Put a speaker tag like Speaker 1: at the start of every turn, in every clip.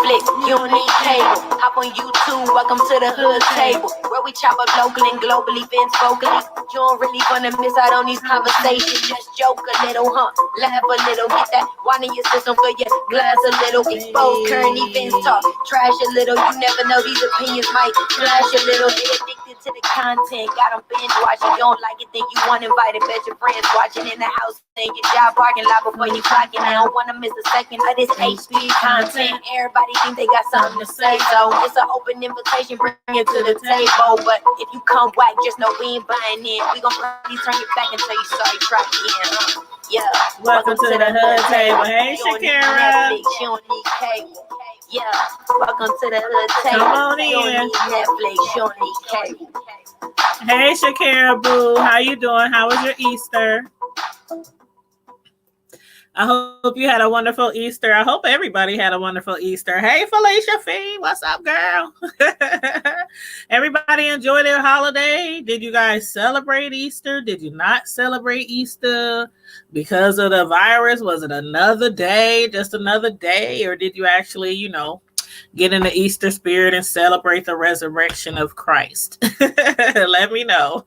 Speaker 1: Netflix, you don't need cable. Hop on YouTube, welcome to the hood table, where we chop up local and global events vocally. You don't really wanna miss out on these conversations. Just joke a little, laugh a little, get that wine in your system, fill your glass a little, expose current events, talk trash a little. You never know, these opinions might flash a little. They addicted to the content, got them binge watching. You don't like it, then you want invited, bet your friends watching in the house in your job parking lot before you clock in. I don't wanna miss a second of this HD content. Everybody think they got something to say, so it's an open invitation, bring it to the table. But if you come whack, just know we ain't buying in. We gon' probably turn your back until you sorry, try again. Yeah,
Speaker 2: welcome to the hood table. Hey, Shakira.
Speaker 1: You don't need cable. Yeah, welcome to the hood table.
Speaker 2: Come on in.
Speaker 1: You don't need Netflix, you don't need cable.
Speaker 2: Hey, Shakira boo, how you doing? How was your Easter? I hope you had a wonderful Easter. I hope everybody had a wonderful Easter. Hey, Felicia Fee, what's up, girl? Everybody enjoy their holiday? Did you guys celebrate Easter? Did you not celebrate Easter because of the virus? Was it another day, just another day? Or did you actually, get in the Easter spirit and celebrate the resurrection of Christ? Let me know.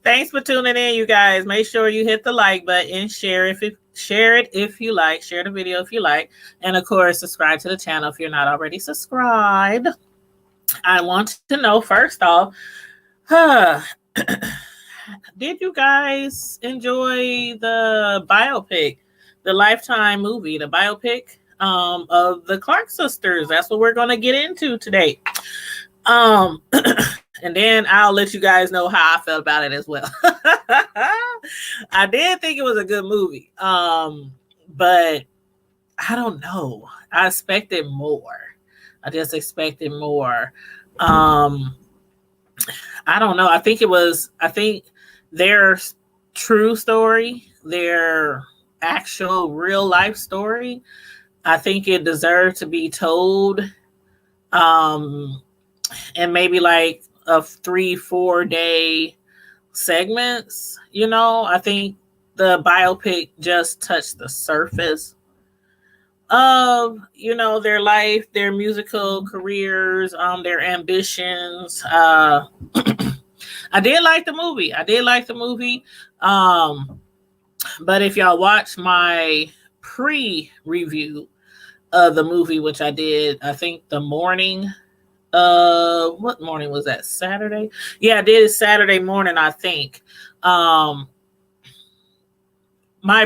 Speaker 2: Thanks for tuning in, you guys. Make sure you hit the like button, share it if you like, share the video if you like, and of course, subscribe to the channel if you're not already subscribed. I want to know, first off, did you guys enjoy the biopic, the Lifetime movie, the biopic of the Clark sisters? That's what we're going to get into today. And then I'll let you guys know how I felt about it as well. I did think it was a good movie. But I don't know. I expected more. I just expected more. I don't know. I think their true story, their actual real life story, I think it deserved to be told. And maybe like of 3-4 day segments, I think the biopic just touched the surface of, their life, their musical careers, their ambitions. I did like the movie. But if y'all watch my pre-review of the movie, which I did, I think the morning, what morning was that? Saturday? Yeah, I did it Saturday morning, I think. My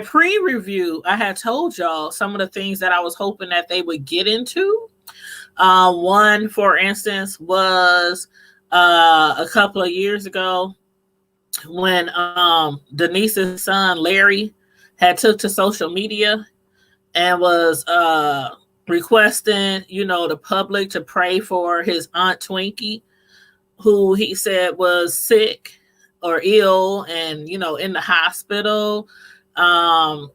Speaker 2: pre-review, I had told y'all some of the things that I was hoping that they would get into. One, for instance, was a couple of years ago when Denise's son Larry had took to social media and was requesting, the public to pray for his aunt Twinkie, who he said was sick or ill and, in the hospital. And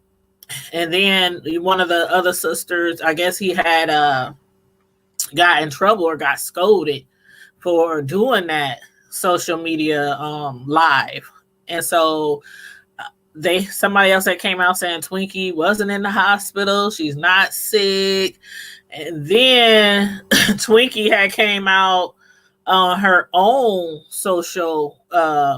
Speaker 2: then one of the other sisters, I guess he had got in trouble or got scolded for doing that social media live. And so somebody else that came out saying Twinkie wasn't in the hospital, she's not sick. And then Twinkie had came out on her own social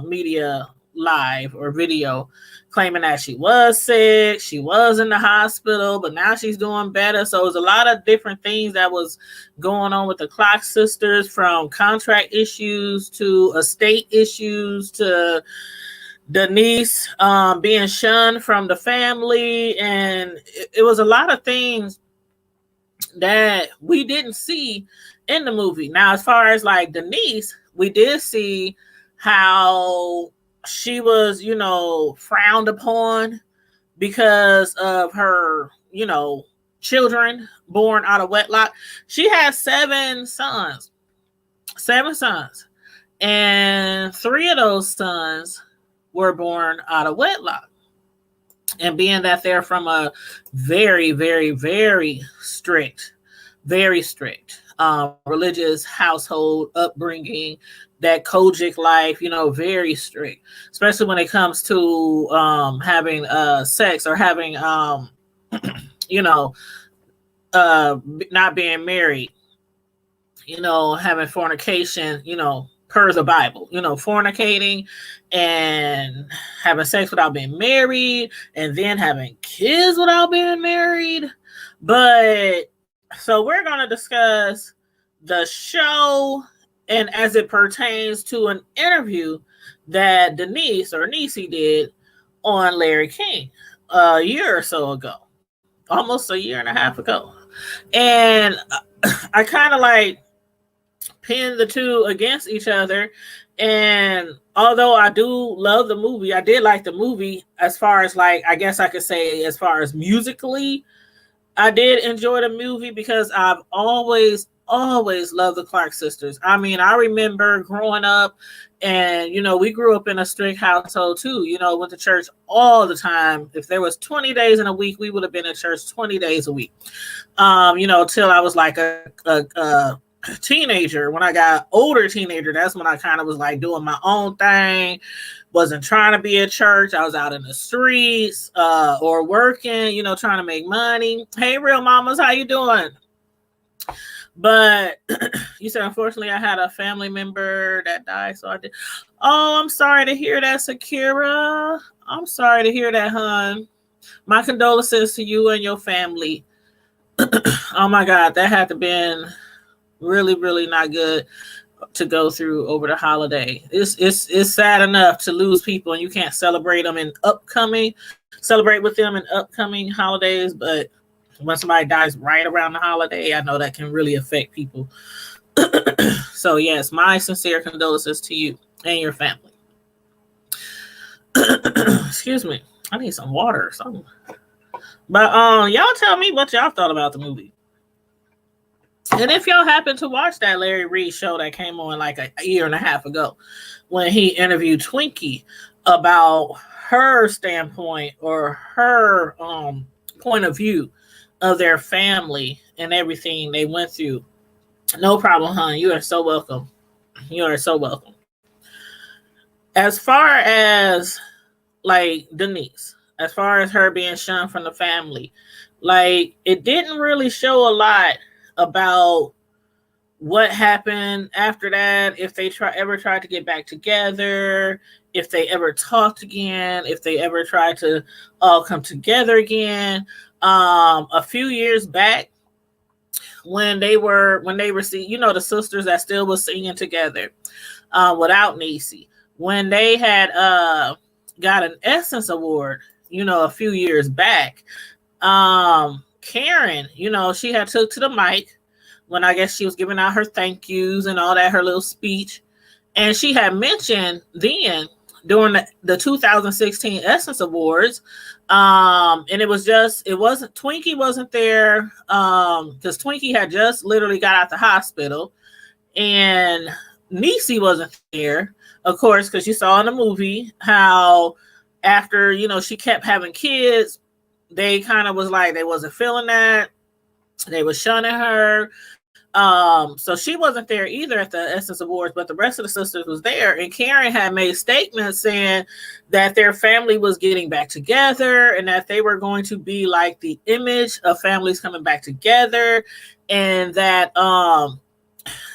Speaker 2: media live or video claiming that she was sick, she was in the hospital, but now she's doing better. So it was a lot of different things that was going on with the Clark sisters, from contract issues to estate issues to Denise being shunned from the family. And it was a lot of things that we didn't see in the movie. Now, as far as like Denise, we did see how she was, frowned upon because of her, children born out of wedlock. She had 7 sons, and 3 of those sons were born out of wedlock. And being that they're from a very, very, very strict religious household upbringing, that Kojic life, very strict, especially when it comes to having sex or having, not being married, having fornication, per the Bible, fornicating and having sex without being married and then having kids without being married. But so we're going to discuss the show and as it pertains to an interview that Denise or Niecy did on Larry King a year or so ago, almost a year and a half ago. And I kind of like pin the two against each other. And although I do love the movie, I did like the movie as far as like, I guess I could say as far as musically, I did enjoy the movie because I've always loved the Clark sisters. I mean, I remember growing up and, we grew up in a strict household too, went to church all the time. If there was 20 days in a week, we would have been in church 20 days a week. Till I was like a teenager. When I got older teenager, that's when I kind of was like doing my own thing, wasn't trying to be at church. I was out in the streets or working, trying to make money. Hey, real mamas, how you doing? But you said, unfortunately, I had a family member that died, so I did. Oh, I'm sorry to hear that, Sakira. I'm sorry to hear that, hon. My condolences to you and your family. Oh my God, that had to be really, really not good to go through over the holiday. It's sad enough to lose people and you can't celebrate with them in upcoming holidays, but when somebody dies right around the holiday, I know that can really affect people. So yes, my sincere condolences to you and your family. Excuse me, I need some water or something. But y'all tell me what y'all thought about the movie. And if y'all happen to watch that Larry Reid show that came on like a year and a half ago, when he interviewed Twinkie about her standpoint or her point of view of their family and everything they went through. No problem, hon. You are so welcome. You are so welcome. As far as like Denise, as far as her being shunned from the family, like it didn't really show a lot about what happened after that, if they ever tried to get back together, if they ever talked again, if they ever tried to all come together again. A few years back, when they received, the sisters that still was singing together without Niecy, when they had got an Essence Award, a few years back, Karen, she had took to the mic when I guess she was giving out her thank yous and all that, her little speech. And she had mentioned then during the 2016 Essence Awards, and Twinkie wasn't there because Twinkie had just literally got out the hospital, and Niecy wasn't there, of course, because you saw in the movie how after, she kept having kids, they kind of was like, they wasn't feeling that. They were shunning her. So she wasn't there either at the Essence Awards, but the rest of the sisters was there. And Karen had made statements saying that their family was getting back together and that they were going to be like the image of families coming back together. And that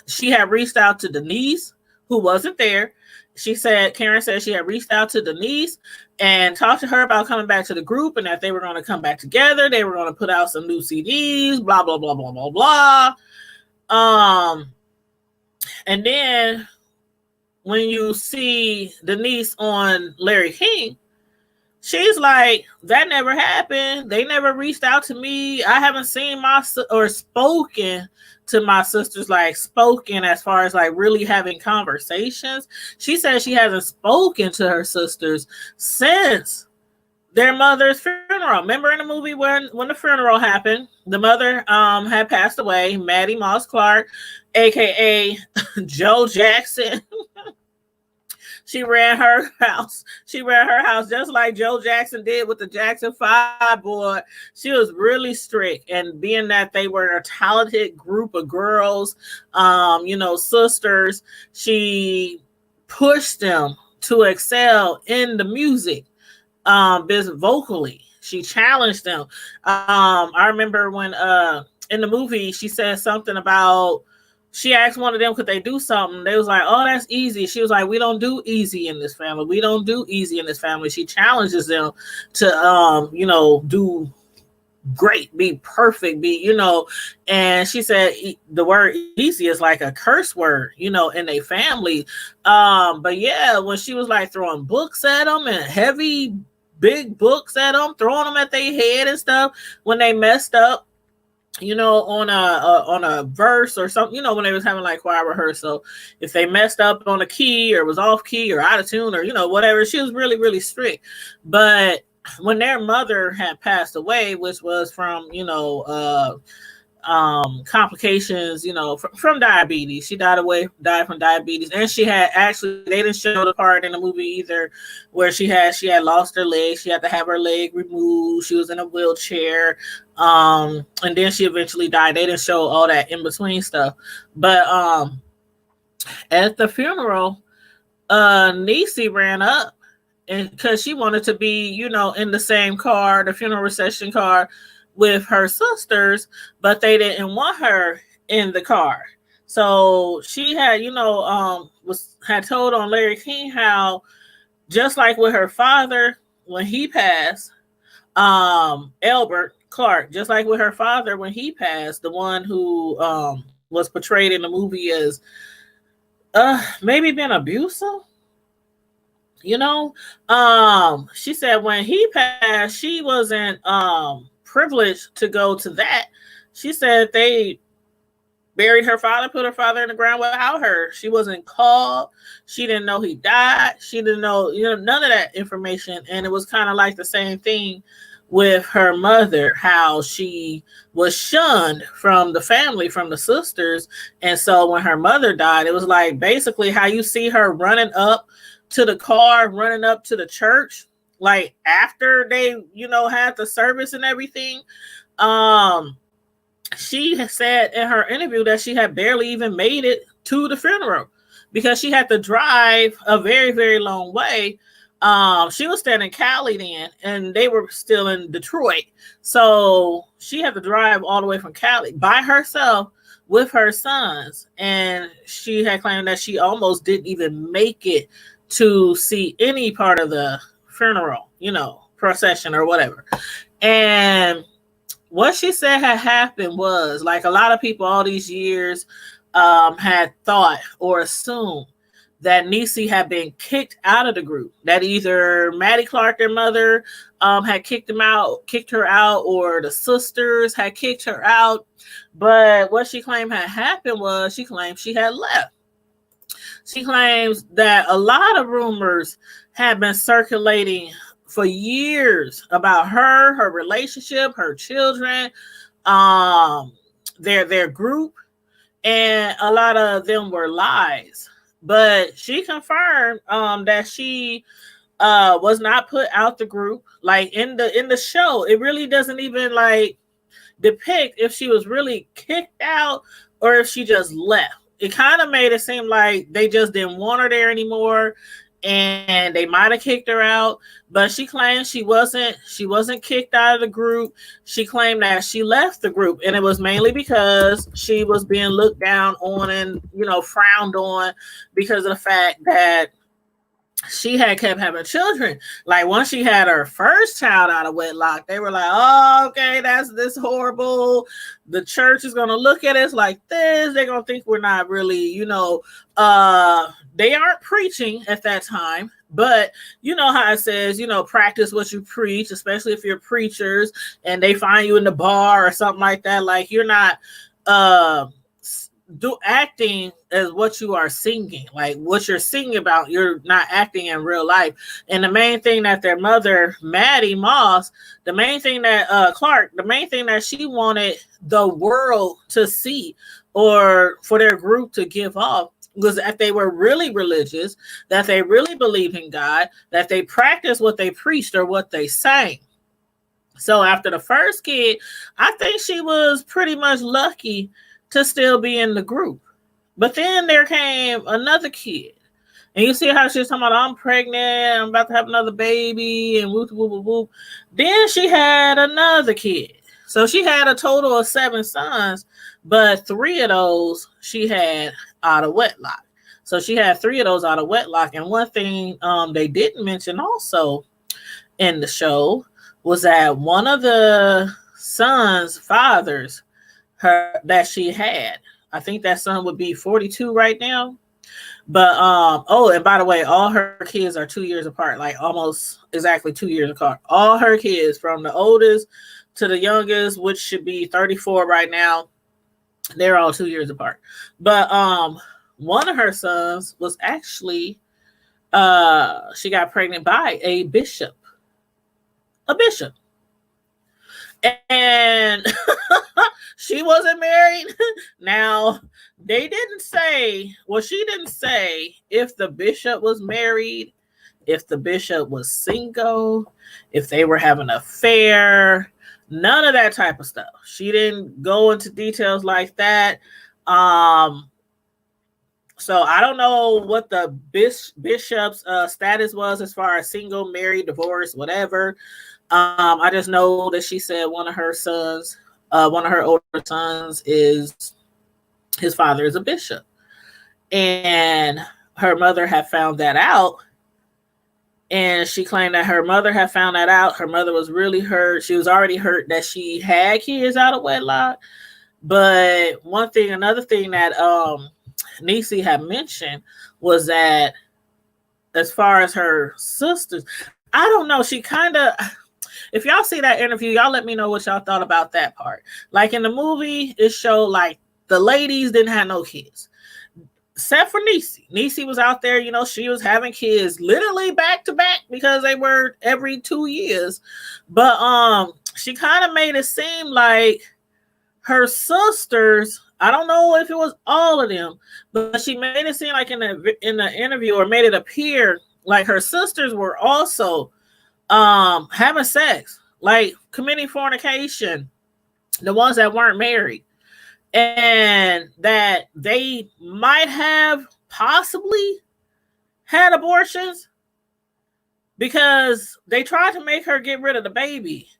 Speaker 2: she had reached out to Denise, who wasn't there. Karen said she had reached out to Denise and talked to her about coming back to the group and that they were going to come back together. They were going to put out some new CDs, blah, blah, blah, blah, blah, blah. And then when you see Denise on Larry King, she's like, that never happened. They never reached out to me. I haven't seen or spoken to my sisters, like spoken as far as like really having conversations. She said she hasn't spoken to her sisters since their mother's funeral. Remember in the movie when the funeral happened, the mother had passed away, Maddie Moss Clark, aka Joe Jackson. She ran her house. She ran her house just like Joe Jackson did with the Jackson 5 board. She was really strict. And being that they were a talented group of girls, sisters, she pushed them to excel in the music business vocally. She challenged them. I remember when in the movie, she said something about, she asked one of them, could they do something? They was like, oh, that's easy. She was like, we don't do easy in this family. We don't do easy in this family. She challenges them to, do great, be perfect, and she said the word easy is like a curse word, in their family. But yeah, when she was like throwing books at them and heavy, big books at them, throwing them at their head and stuff when they messed up, on a verse or something, when they was having like choir rehearsal, if they messed up on a key or was off key or out of tune or, whatever, she was really, really strict. But when their mother had passed away, which was from, complications, from diabetes. She died from diabetes. And she had actually, they didn't show the part in the movie either where she had lost her leg. She had to have her leg removed. She was in a wheelchair. And then she eventually died. They didn't show all that in between stuff. But at the funeral, Niecy ran up, and because she wanted to be, in the same car, the funeral procession car, with her sisters, but they didn't want her in the car. So she had, had told on Larry King how, just like with her father when he passed, Albert Clark, just like with her father when he passed, the one who was portrayed in the movie as maybe being abusive. She said when he passed, she wasn't privileged to go to that. She said they buried her father, put her father in the ground without her. She wasn't called. She didn't know he died. She didn't know, none of that information. And it was kind of like the same thing with her mother, how she was shunned from the family, from the sisters. And so when her mother died, it was like basically how you see her running up to the car, running up to the church, like after they, had the service and everything. She said in her interview that she had barely even made it to the funeral because she had to drive a very, very long way. She was staying in Cali then, and they were still in Detroit. So she had to drive all the way from Cali by herself with her sons. And she had claimed that she almost didn't even make it to see any part of the funeral, procession or whatever. And what she said had happened was, like, a lot of people all these years had thought or assumed that Niecy had been kicked out of the group, that either Maddie Clark, their mother, had kicked her out, or the sisters had kicked her out. But what she claimed had happened was, she claimed she had left. She claims that a lot of rumors had been circulating for years about her relationship, her children, their group, and a lot of them were lies. But she confirmed that she was not put out the group. Like in the show, it really doesn't even like depict if she was really kicked out or if she just left. It kind of made it seem like they just didn't want her there anymore, and they might have kicked her out. But she claimed she wasn't kicked out of the group. She claimed that she left the group, and it was mainly because she was being looked down on and frowned on because of the fact that she had kept having children. Like once she had her first child out of wedlock, they were like, oh, okay, that's this horrible. The church is going to look at us like this. They're going to think we're not really, they aren't preaching at that time. But you know how it says, practice what you preach, especially if you're preachers and they find you in the bar or something like that. Like you're not acting as what you are singing, like what you're singing about, you're not acting in real life. And the main thing that their mother, Maddie Moss, the main thing that Clark, the main thing that she wanted the world to see or for their group to give off was that they were really religious, that they really believed in God, that they practiced what they preached or what they sang. So after the first kid, I think she was pretty much lucky to still be in the group. But then there came another kid. And you see how she's talking about, I'm pregnant, I'm about to have another baby, and whoop, whoop, whoop, whoop. Then she had another kid. So she had a total of 7 sons, but 3 of those she had out of wedlock. So she had 3 of those out of wedlock. And one thing they didn't mention also in the show was that one of the sons' fathers her that she had, I think that son would be 42 right now. But oh, and by the way, all her kids are 2 years apart, like almost exactly 2 years apart. All her kids, from the oldest to the youngest, which should be 34 right now, they're all 2 years apart. But one of her sons was actually she got pregnant by a bishop. A bishop. And she wasn't married. Now, they didn't say, well, she didn't say if the bishop was married, if the bishop was single, if they were having an affair, none of that type of stuff. She didn't go into details like that. So I don't know what the bishop's status was as far as single, married, divorced, whatever. I just know that she said one of her older sons is his father is a bishop. And her mother had found that out. And she claimed that her mother had found that out. Her mother was really hurt. She was already hurt that she had kids out of wedlock. But another thing that Niecy had mentioned was that as far as her sisters, I don't know, she kind of, if y'all see that interview, y'all let me know what y'all thought about that part. Like in the movie, it showed like the ladies didn't have no kids. Except for Niecy. Niecy was out there, she was having kids literally back to back because they were every 2 years. But she kind of made it seem like her sisters, I don't know if it was all of them, but she made it seem like in the interview, or made it appear like her sisters were also having sex, like committing fornication, the ones that weren't married, and that they might have possibly had abortions because they tried to make her get rid of the babies.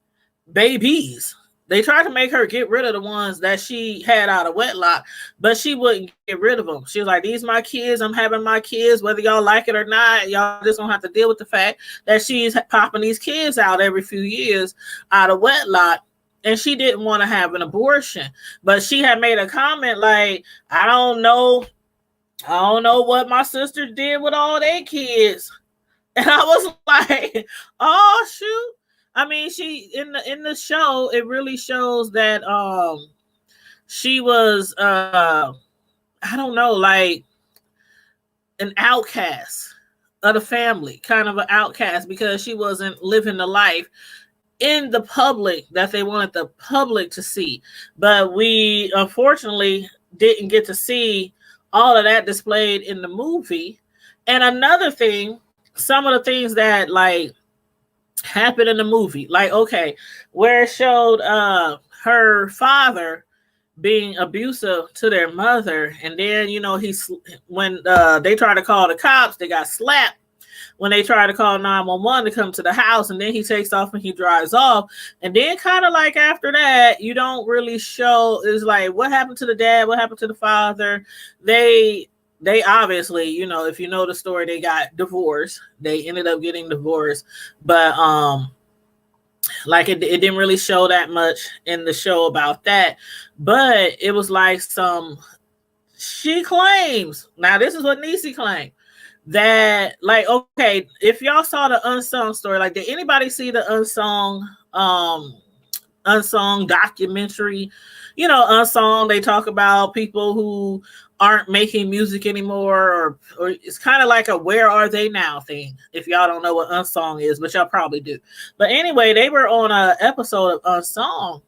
Speaker 2: They tried to make her get rid of the ones that she had out of wedlock, but she wouldn't get rid of them. She was like, these my kids. I'm having my kids, whether y'all like it or not. Y'all just don't have to deal with the fact that she's popping these kids out every few years out of wedlock. And she didn't want to have an abortion. But she had made a comment like, I don't know what my sister did with all their kids. And I was like, oh, shoot. I mean, she in the show, it really shows that she was I don't know, like an outcast of the family, kind of an outcast, because she wasn't living the life in the public that they wanted the public to see. But we unfortunately didn't get to see all of that displayed in the movie. And another thing, some of the things that like happened in the movie, like, okay, where it showed her father being abusive to their mother, and then when they tried to call the cops, they got slapped when they tried to call 911 to come to the house, and then he takes off and he drives off. And then kind of like after that, you don't really show, is like, what happened to the dad? What happened to the father? They obviously, if you know the story, they got divorced. They ended up getting divorced. But like it didn't really show that much in the show about that. But it was like she claims, now this is what Niecy claimed, that like, okay, if y'all saw the Unsung story, like, did anybody see the Unsung documentary? Unsung, they talk about people who aren't making music anymore, or it's kind of like a where are they now thing, if y'all don't know what Unsung is, but y'all probably do. But anyway, they were on an episode of Unsung,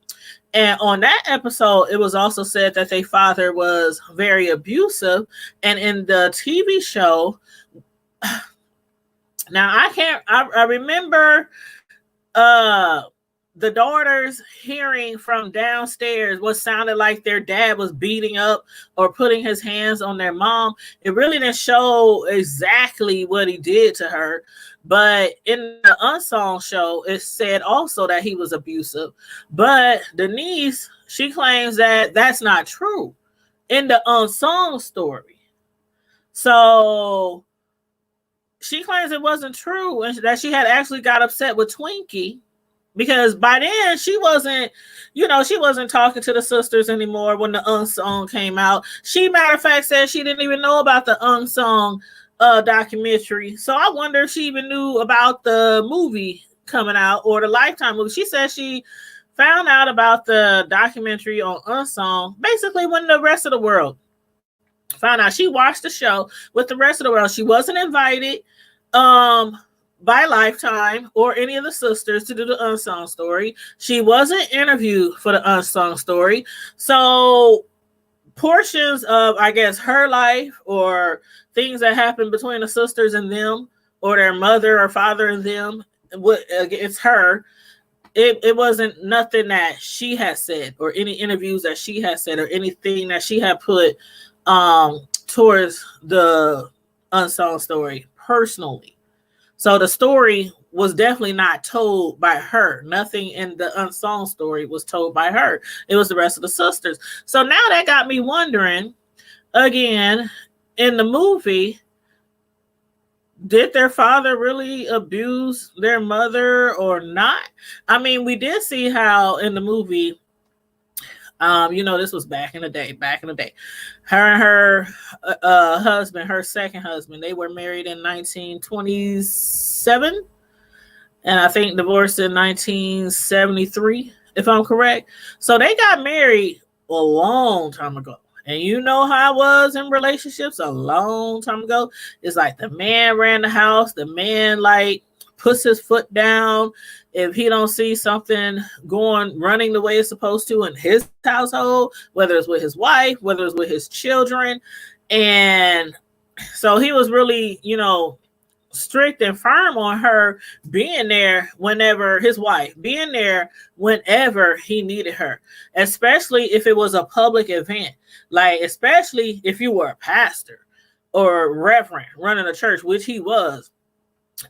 Speaker 2: and on that episode, it was also said that their father was very abusive. And in the TV show, now I remember the daughters hearing from downstairs what sounded like their dad was beating up or putting his hands on their mom, it really didn't show exactly what he did to her. But in the unsung show, it said also that he was abusive. But Denise, she claims that that's not true in the unsung story. So she claims it wasn't true and that she had actually got upset with Twinkie because by then she wasn't, she wasn't talking to the sisters anymore when the unsung came out. She, matter of fact, said she didn't even know about the unsung documentary. So I wonder if she even knew about the movie coming out or the Lifetime movie. She said she found out about the documentary on unsung basically when the rest of the world found out. She watched the show with the rest of the world. She wasn't invited by Lifetime or any of the sisters to do the unsung story. She wasn't interviewed for the unsung story. So portions of, I guess, her life or things that happened between the sisters and them or their mother or father and them, it's her. It wasn't nothing that she had said or any interviews that she had said or anything that she had put towards the unsung story personally. So the story was definitely not told by her. Nothing in the unsung story was told by her. It was the rest of the sisters. So now that got me wondering, again, in the movie, did their father really abuse their mother or not? I mean, we did see how in the movie, this was back in the day. Her and her husband, her second husband, they were married in 1927. And I think divorced in 1973, if I'm correct. So they got married a long time ago. And you know how I was in relationships a long time ago. It's like the man ran the house. The man puts his foot down. If he don't see something running the way it's supposed to in his household, whether it's with his wife, whether it's with his children. And so he was really, strict and firm on her being there whenever he needed her, especially if it was a public event, especially if you were a pastor or reverend running a church, which he was.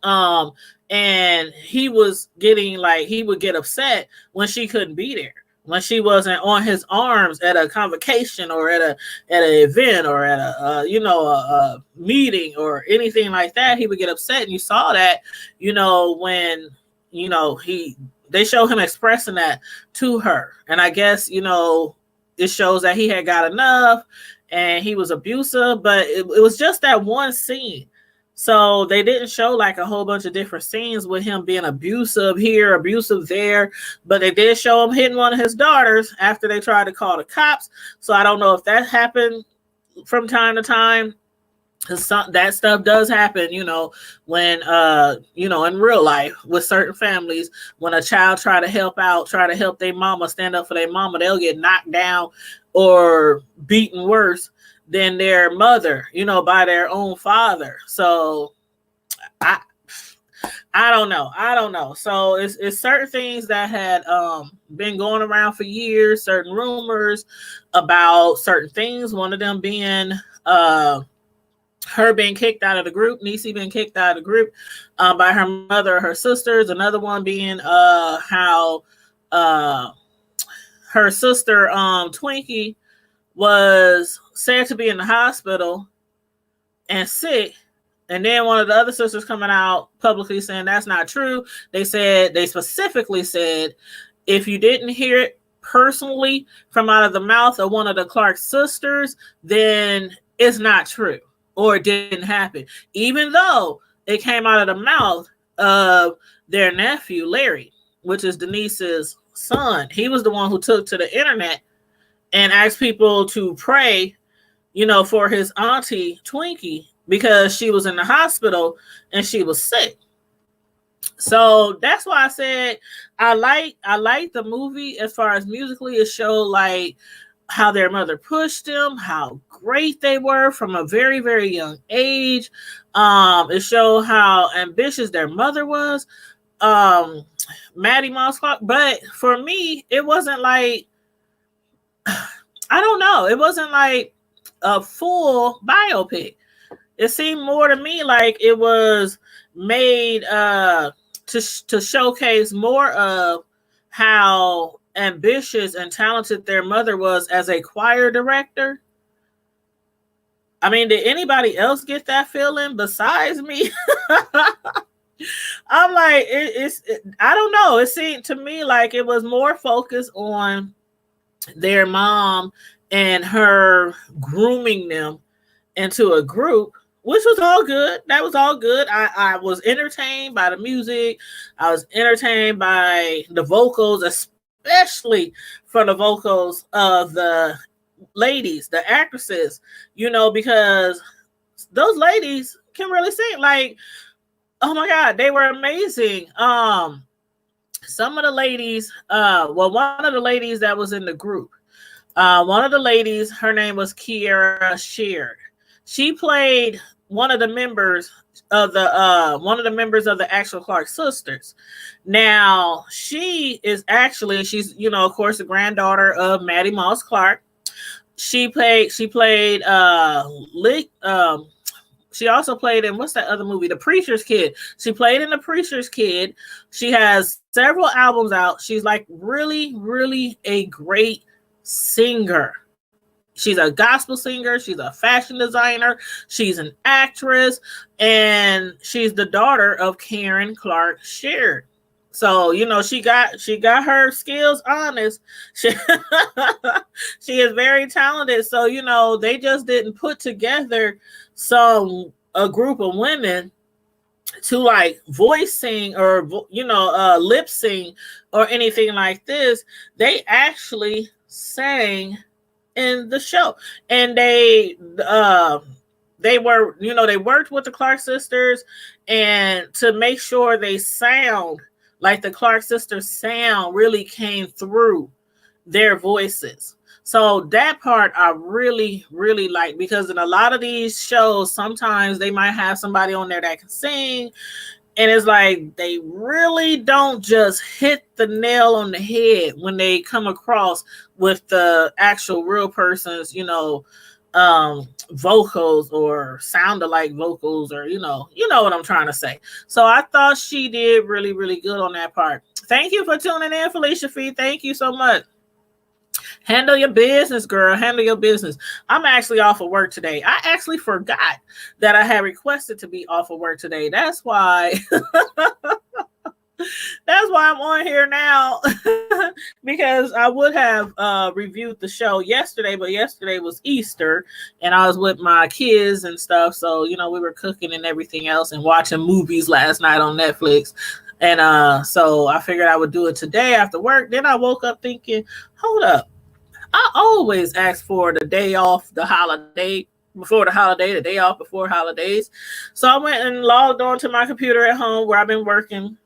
Speaker 2: And he was getting he would get upset when she couldn't be there, when she wasn't on his arms at a convocation or at an event or at a meeting or anything like that. He would get upset, and you saw that, when they show him expressing that to her, and I guess it shows that he had got enough and he was abusive, but it was just that one scene. So they didn't show a whole bunch of different scenes with him being abusive here, abusive there, but they did show him hitting one of his daughters after they tried to call the cops. So I don't know if that happened from time to time. That stuff does happen, when, in real life with certain families, when a child try to help their mama, stand up for their mama, they'll get knocked down or beaten worse than their mother, by their own father. So I don't know. So it's certain things that had been going around for years, certain rumors about certain things. One of them being her being kicked out of the group, Niecy being kicked out of the group by her mother or her sisters. Another one being how her sister Twinkie was said to be in the hospital and sick, and then one of the other sisters coming out publicly saying that's not true. They specifically said, if you didn't hear it personally from out of the mouth of one of the Clark sisters, then it's not true or it didn't happen, even though it came out of the mouth of their nephew Larry, which is Denise's son. He was the one who took to the internet and asked people to pray, for his auntie Twinkie, because she was in the hospital and she was sick. So that's why I said I like the movie as far as musically. It showed how their mother pushed them, how great they were from a very, very young age. It showed how ambitious their mother was. Maddie Moss Clark. But for me, it wasn't like, I don't know, it wasn't like a full biopic. It seemed more to me like it was made to showcase more of how ambitious and talented their mother was as a choir director. I mean, did anybody else get that feeling besides me? I'm like, I don't know. It seemed to me like it was more focused on their mom and her grooming them into a group, which was all good. That was all good. I was entertained by the music. I was entertained by the vocals, especially for the vocals of the ladies, the actresses, because those ladies can really sing. Like, oh my God, they were amazing. Some of the ladies, one of the ladies that was in the group, one of the ladies, her name was Kiera Sheard. She played one of the members of the actual Clark sisters. Now, she's of course the granddaughter of Maddie Moss Clark. She played she also played in, what's that other movie? The Preacher's Kid. She played in The Preacher's Kid. She has several albums out. She's like really, really a great singer. She's a gospel singer. She's a fashion designer. She's an actress. And she's the daughter of Karen Clark Sheard. So, she got her skills honest. She is very talented. So, they just didn't put together a group of women to like voice sing or, lip sing or anything like this. They actually sang in the show. And they were, they worked with the Clark sisters and to make sure they sound like the Clark sisters sound really came through their voices. So that part I really, really like, because in a lot of these shows, sometimes they might have somebody on there that can sing. And it's like they really don't just hit the nail on the head when they come across with the actual real person's, vocals or sound alike vocals, or you know what I'm trying to say. So I thought she did really, really good on that part. Thank you for tuning in, Felicia Fee. Thank you so much. Handle your business, girl. Handle your business. I'm actually off of work today. I actually forgot that I had requested to be off of work today. That's why that's why I'm on here now. Because I would have reviewed the show yesterday, but yesterday was Easter and I was with my kids and stuff. So, we were cooking and everything else and watching movies last night on Netflix. And so I figured I would do it today after work. Then I woke up thinking, hold up. I always ask for the day off, the holiday before the holiday, the day off before holidays. So I went and logged on to my computer at home where I've been working,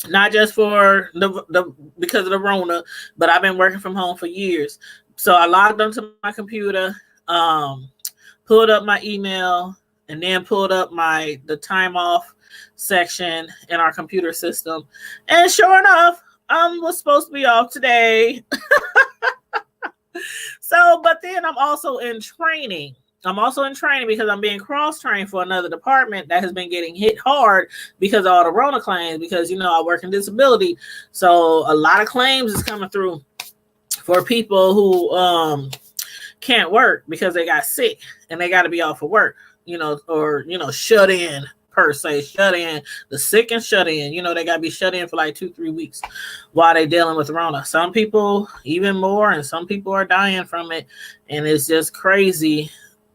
Speaker 2: not just for the because of the Rona, but I've been working from home for years. So I logged onto my computer, pulled up my email, and then pulled up the time off section in our computer system. And sure enough, I was supposed to be off today. So, but then I'm also in training. Because I'm being cross-trained for another department that has been getting hit hard because of all the Rona claims, because, I work in disability. So a lot of claims is coming through for people who can't work because they got sick and they got to be off of work, or, shut in. Per se, shut in, the sick and shut in, they got to be shut in for like 2-3 weeks while they dealing with Rona. Some people even more, and some people are dying from it. And it's just crazy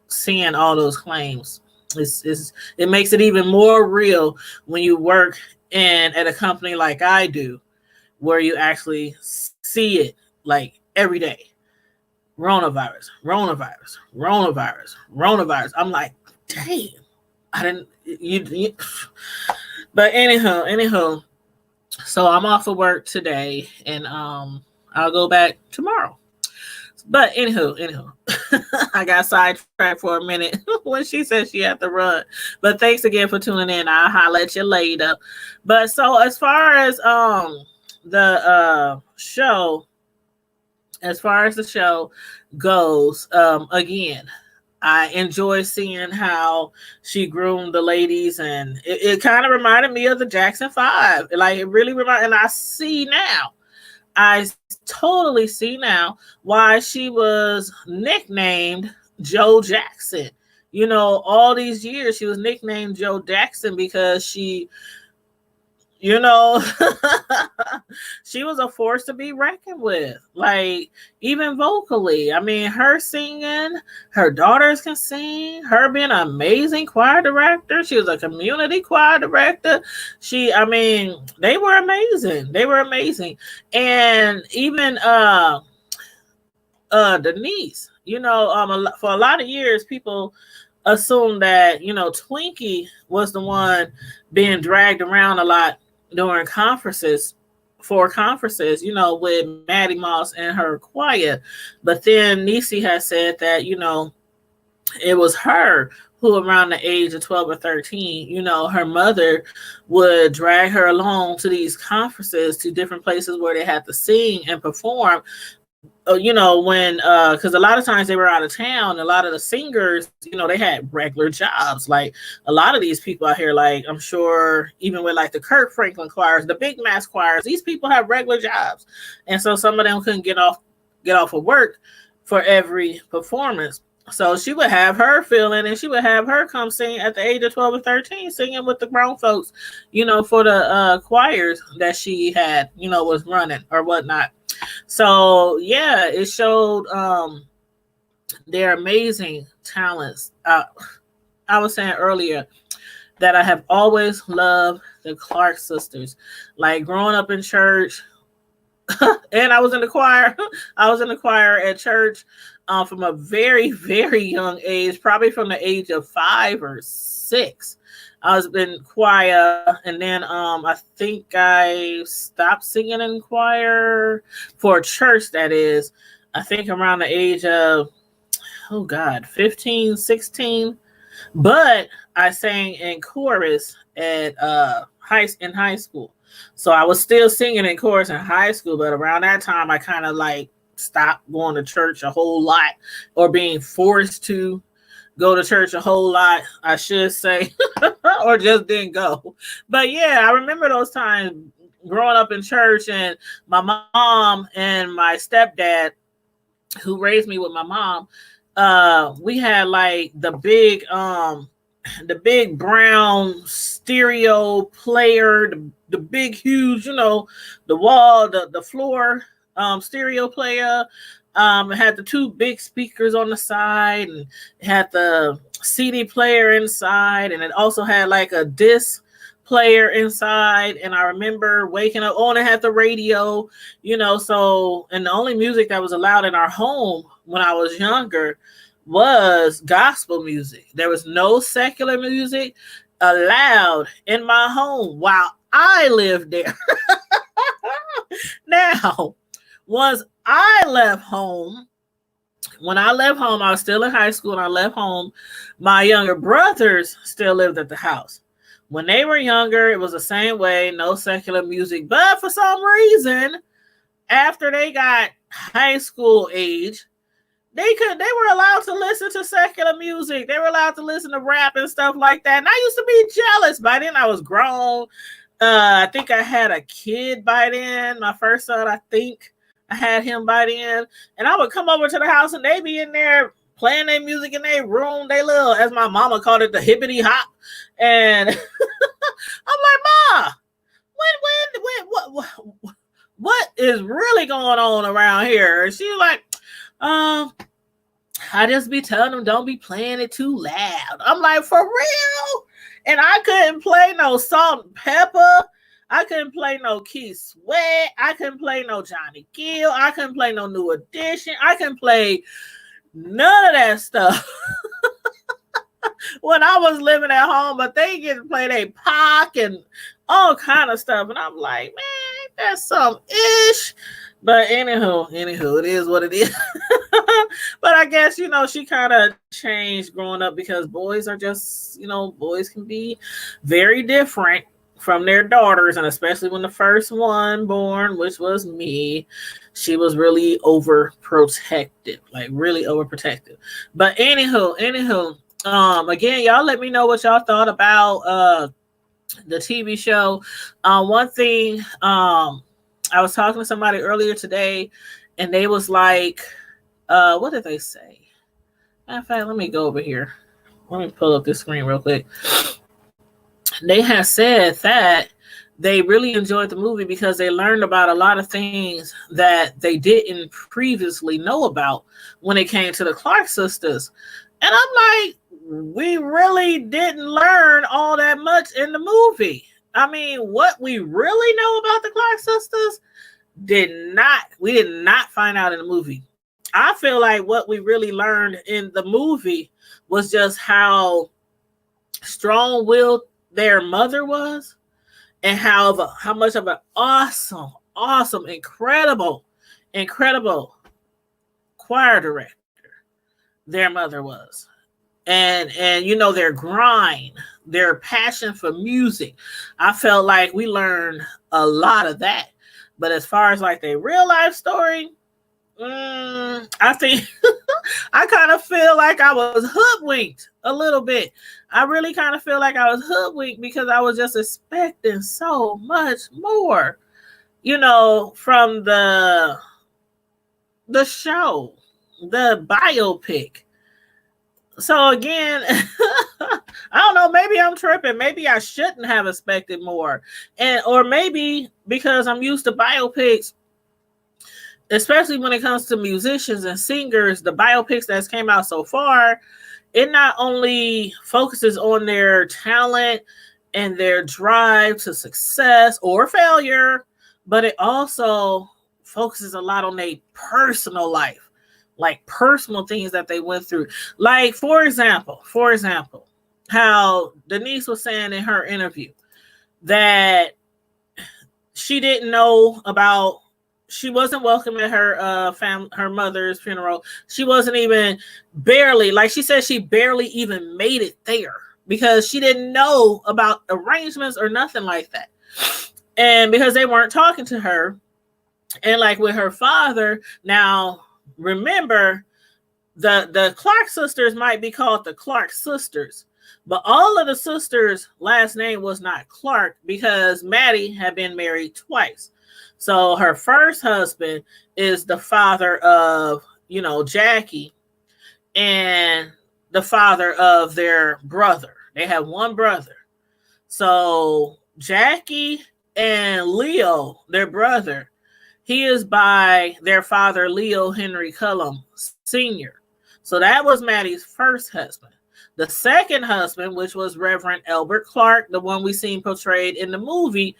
Speaker 2: seeing all those claims. It makes it even more real when you work at a company like I do, where you actually see it like every day. Coronavirus. I'm like, damn. I didn't, but anyhow, so I'm off of work today and I'll go back tomorrow. But anyhow, I got sidetracked for a minute when she said she had to run. But thanks again for tuning in. I'll holler at you later. But so as far as the show, as far as the show goes, again, I enjoy seeing how she groomed the ladies, and it kind of reminded me of the Jackson 5. Like, it really reminded, and I totally see now why she was nicknamed Joe Jackson. You know, all these years she was nicknamed Joe Jackson because she, you know, she was a force to be reckoned with. Like, even vocally. I mean, her singing, her daughters can sing, her being an amazing choir director. She was a community choir director. I mean, they were amazing. They were amazing. And even Denise, you know, for a lot of years, people assumed that, you know, Twinkie was the one being dragged around a lot during conferences, you know, with Maddie Moss and her choir. But then Niecy has said that, you know, it was her who around the age of 12 or 13, you know, her mother would drag her along to these conferences, to different places where they had to sing and perform. You know, when because a lot of times they were out of town, a lot of the singers, you know, they had regular jobs. Like, a lot of these people out here, like, I'm sure even with like the Kirk Franklin choirs, the big mass choirs, these people have regular jobs, and so some of them couldn't get off of work for every performance. So she would have her fill in, and she would have her come sing at the age of 12 or 13, singing with the grown folks, you know, for the choirs that she had, you know, was running or whatnot. So yeah, it showed their amazing talents. I was saying earlier that I have always loved the Clark sisters. Like, growing up in church, and I was in the choir. I was in the choir at church from a very, very young age, probably from the age of 5 or 6. I was in choir, and then I think I stopped singing in choir for church, that is. I think around the age of, 15, 16. But I sang in chorus at high school. So I was still singing in chorus in high school, but around that time I kind of like stopped going to church a whole lot, or being forced to go to church a whole lot, I should say, or just didn't go. But yeah, I remember those times growing up in church, and my mom and my stepdad, who raised me with my mom, we had like the big brown stereo player, the big huge, you know, the wall, the floor stereo player. It had the 2 big speakers on the side, and it had the CD player inside, and it also had like a disc player inside. And I remember waking up, and it had the radio, you know. So, and the only music that was allowed in our home when I was younger was gospel music. There was no secular music allowed in my home while I lived there. Now, once I left home, when I left home, I was still in high school, and I left home, my younger brothers still lived at the house. When they were younger, it was the same way, no secular music. But for some reason, after they got high school age, they were allowed to listen to secular music. They were allowed to listen to rap and stuff like that. And I used to be jealous. By then I was grown. I think I had a kid by then. My first son, I think I had him by then. And I would come over to the house, and they be in there playing their music in their room. They little, as my mama called it, the hippity hop. And I'm like, Ma, what is really going on around here? And she was like, I just be telling them don't be playing it too loud. I'm like, for real? And I couldn't play no Salt and Pepper. I couldn't play no Keith Sweat. I couldn't play no Johnny Gill. I couldn't play no New Edition. I couldn't play none of that stuff when I was living at home. But they get to play their Pac and all kind of stuff. And I'm like, man, that's some ish. But anywho, it is what it is. But I guess, she kind of changed growing up because boys are just, boys can be very different from their daughters. And especially when the first one born, which was me, she was really overprotective, like really overprotective. But anywho, again, y'all let me know what y'all thought about the TV show. One thing, I was talking to somebody earlier today, and they was like, what did they say? Matter of fact, let me go over here. Let me pull up this screen real quick. They had said that they really enjoyed the movie because they learned about a lot of things that they didn't previously know about when it came to the Clark sisters. And I'm like, we really didn't learn all that much in the movie. I mean, what we really know about the Clark sisters we did not find out in the movie. I feel like what we really learned in the movie was just how strong-willed their mother was, and how much of an awesome, incredible choir director their mother was. And their grind, their passion for music. I felt like we learned a lot of that. But as far as like their real life story, I think I kind of feel like I was hoodwinked a little bit. I really kind of feel like I was hoodwinked because I was just expecting so much more, from the show, the biopic. So again, I don't know, maybe I'm tripping. Maybe I shouldn't have expected more. Or maybe because I'm used to biopics, especially when it comes to musicians and singers, the biopics that's came out so far, it not only focuses on their talent and their drive to success or failure, but it also focuses a lot on their personal life. Like personal things that they went through. Like, for example, how Denise was saying in her interview that she didn't know about, she wasn't welcome at her mother's funeral. She wasn't even barely, like she said, she barely even made it there because she didn't know about arrangements or nothing like that. And because they weren't talking to her. And like with her father, now, remember, the Clark sisters might be called the Clark sisters, but all of the sisters' last name was not Clark because Maddie had been married twice. So her first husband is the father of, Jackie, and the father of their brother. They have one brother. So Jackie and Leo, their brother, he is by their father, Leo Henry Cullum Sr. So that was Maddie's first husband. The second husband, which was Reverend Elbert Clark, the one we seen portrayed in the movie,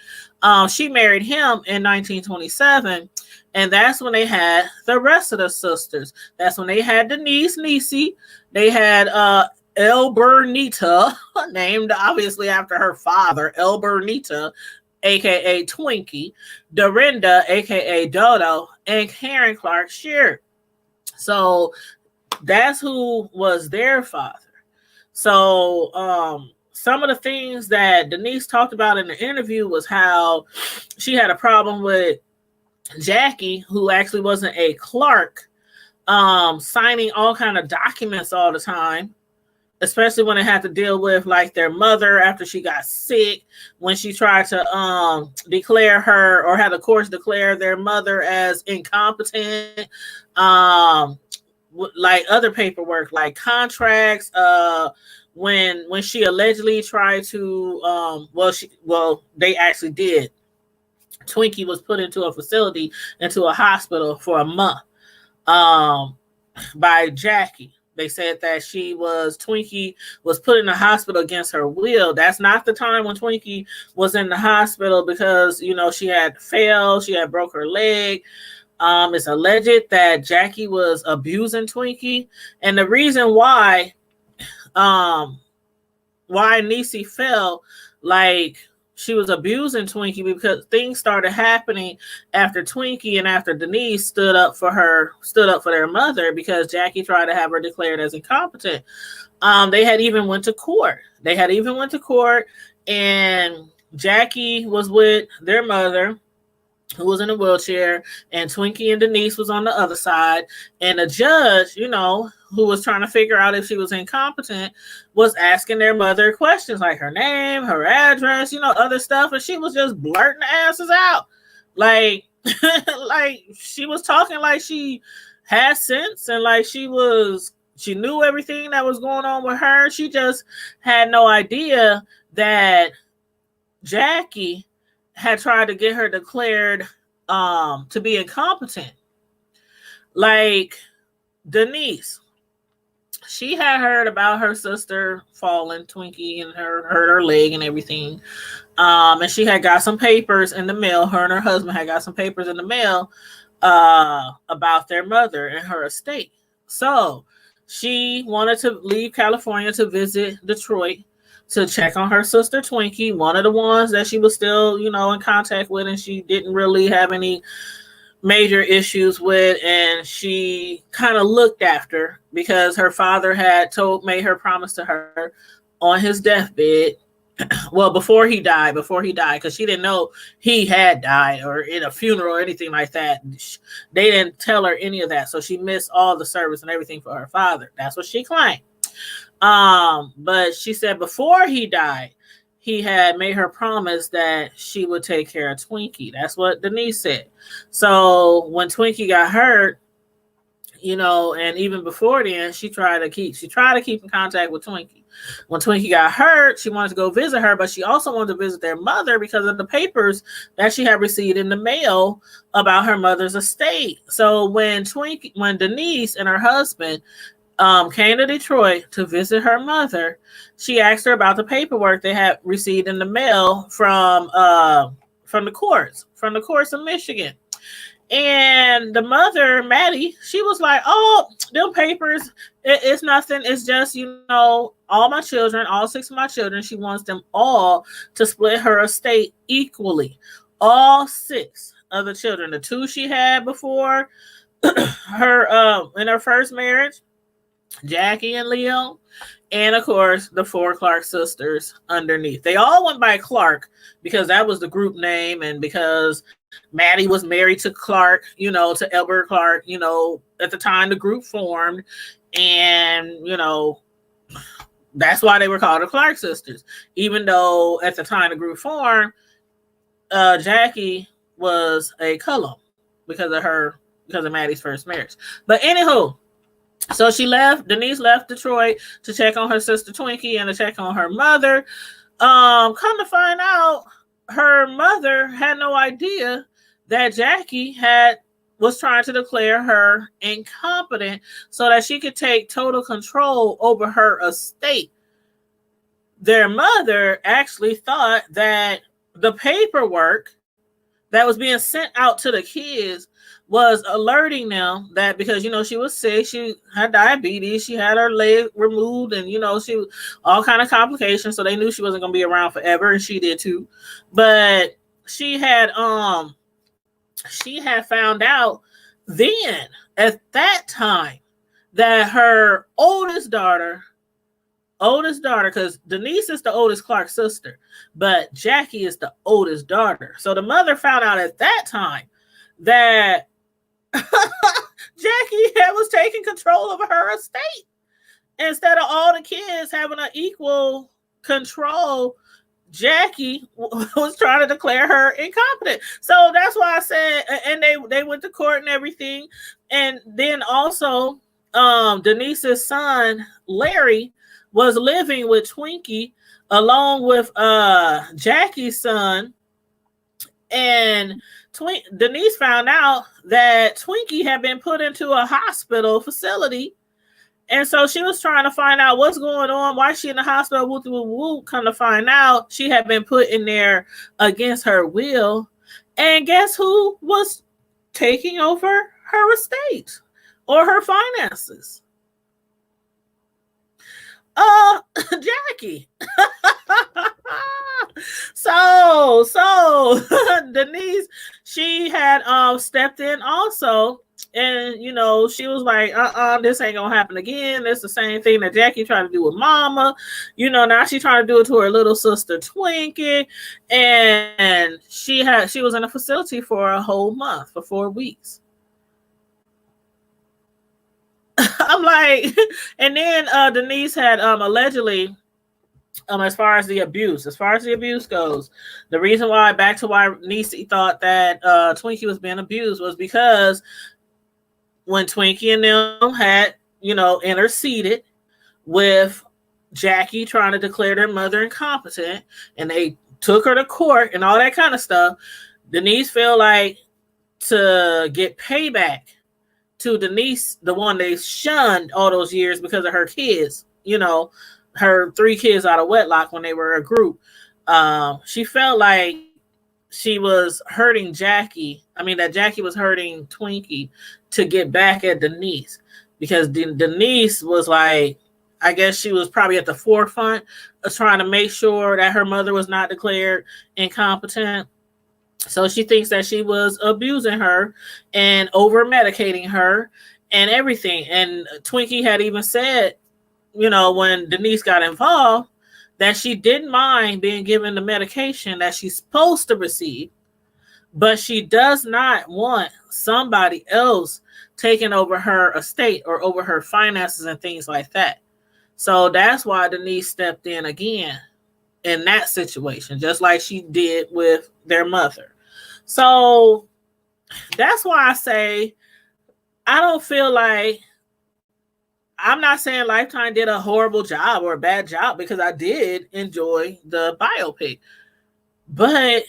Speaker 2: she married him in 1927. And that's when they had the rest of the sisters. That's when they had Denise Niecy. They had Elbernita, named obviously after her father, Elbernita, aka Twinkie, Dorinda, aka Dodo, and Karen Clark Sheard. So that's who was their father. So some of the things that Denise talked about in the interview was how she had a problem with Jackie, who actually wasn't a Clark, signing all kind of documents all the time, especially when it had to deal with like their mother after she got sick, when she tried to declare her, or had the courts declare their mother as incompetent, like other paperwork, like contracts, when she allegedly tried to they actually did. Twinkie was put into a facility, into a hospital for a month by Jackie. They said that Twinkie was put in the hospital against her will. That's not the time when Twinkie was in the hospital because, she had failed. She had broke her leg. It's alleged that Jackie was abusing Twinkie. And the reason why Niecy felt like she was abusing Twinkie because things started happening after Twinkie and after Denise stood up for their mother because Jackie tried to have her declared as incompetent. They had even went to court. And Jackie was with their mother, who was in a wheelchair, and Twinkie and Denise was on the other side. And the judge, who was trying to figure out if she was incompetent, was asking their mother questions like her name, her address, other stuff. And she was just blurting the answers out. Like, like she was talking like she had sense and like she knew everything that was going on with her. She just had no idea that Jackie had tried to get her declared to be incompetent. Like Denise, she had heard about her sister falling, Twinkie, and hurt her leg and everything. And she had got some papers in the mail. Her and her husband had got some papers in the mail about their mother and her estate. So she wanted to leave California to visit Detroit to check on her sister Twinkie, one of the ones that she was still, in contact with, and she didn't really have any major issues with, and she kind of looked after because her father had made her promise to her on his deathbed. Well, before he died, because she didn't know he had died or in a funeral or anything like that. They didn't tell her any of that, so she missed all the service and everything for her father. That's what she claimed. But she said before he died, he had made her promise that she would take care of Twinkie. That's what Denise said. So when Twinkie got hurt, and even before then, she tried to keep in contact with Twinkie. When Twinkie got hurt, she wanted to go visit her, but she also wanted to visit their mother because of the papers that she had received in the mail about her mother's estate. So when Denise and her husband came to Detroit to visit her mother, she asked her about the paperwork they had received in the mail from the courts of Michigan. And the mother, Maddie, she was like, "Oh, them papers, it's nothing. It's just, all my children, all 6 of my children, she wants them all to split her estate equally. All 6 of the children, the 2 she had before her in her first marriage, Jackie and Leo, and of course the 4 Clark sisters underneath. They all went by Clark because that was the group name, and because Maddie was married to Clark, to Elbert Clark, at the time the group formed, and that's why they were called the Clark sisters. Even though at the time the group formed, Jackie was a Cullum because of Maddie's first marriage. But anywho, so Denise left Detroit to check on her sister Twinkie and to check on her mother. Come to find out, her mother had no idea that Jackie was trying to declare her incompetent so that she could take total control over her estate. Their mother actually thought that the paperwork that was being sent out to the kids was alerting them that because, she was sick, she had diabetes, she had her leg removed, and, she all kind of complications. So they knew she wasn't going to be around forever, and she did too. But she had found out then at that time that her oldest daughter, because Denise is the oldest Clark sister, but Jackie is the oldest daughter. So the mother found out at that time that Jackie was taking control of her estate. Instead of all the kids having an equal control, Jackie was trying to declare her incompetent. So that's why I said, and they went to court and everything. And then also, Denise's son, Larry, was living with Twinkie along with Jackie's son. And Denise found out that Twinkie had been put into a hospital facility. And so she was trying to find out what's going on. Why is she in the hospital? Woo, woo, woo. Come to find out, she had been put in there against her will. And guess who was taking over her estate or her finances? Jackie. so Denise, she had stepped in also, and she was like, this ain't gonna happen again. It's the same thing that Jackie tried to do with Mama. Now she's trying to do it to her little sister Twinkie, and she was in a facility for a whole month, for 4 weeks. I'm like, and then Denise had allegedly, as far as the abuse goes, the reason why Niecy thought that Twinkie was being abused was because when Twinkie and them had, interceded with Jackie trying to declare their mother incompetent, and they took her to court and all that kind of stuff, Denise felt like, to get payback to Denise, the one they shunned all those years because of her kids, her 3 kids out of wedlock when they were a group. She felt like she was hurting Jackie. I mean, that Jackie was hurting Twinkie to get back at Denise, because Denise was like, I guess she was probably at the forefront of trying to make sure that her mother was not declared incompetent. So she thinks that she was abusing her and over medicating her and everything. And Twinkie had even said, when Denise got involved, that she didn't mind being given the medication that she's supposed to receive, but she does not want somebody else taking over her estate or over her finances and things like that. So that's why Denise stepped in again in that situation, just like she did with their mother. So that's why I say, I don't feel like, I'm not saying Lifetime did a horrible job or a bad job, because I did enjoy the biopic, but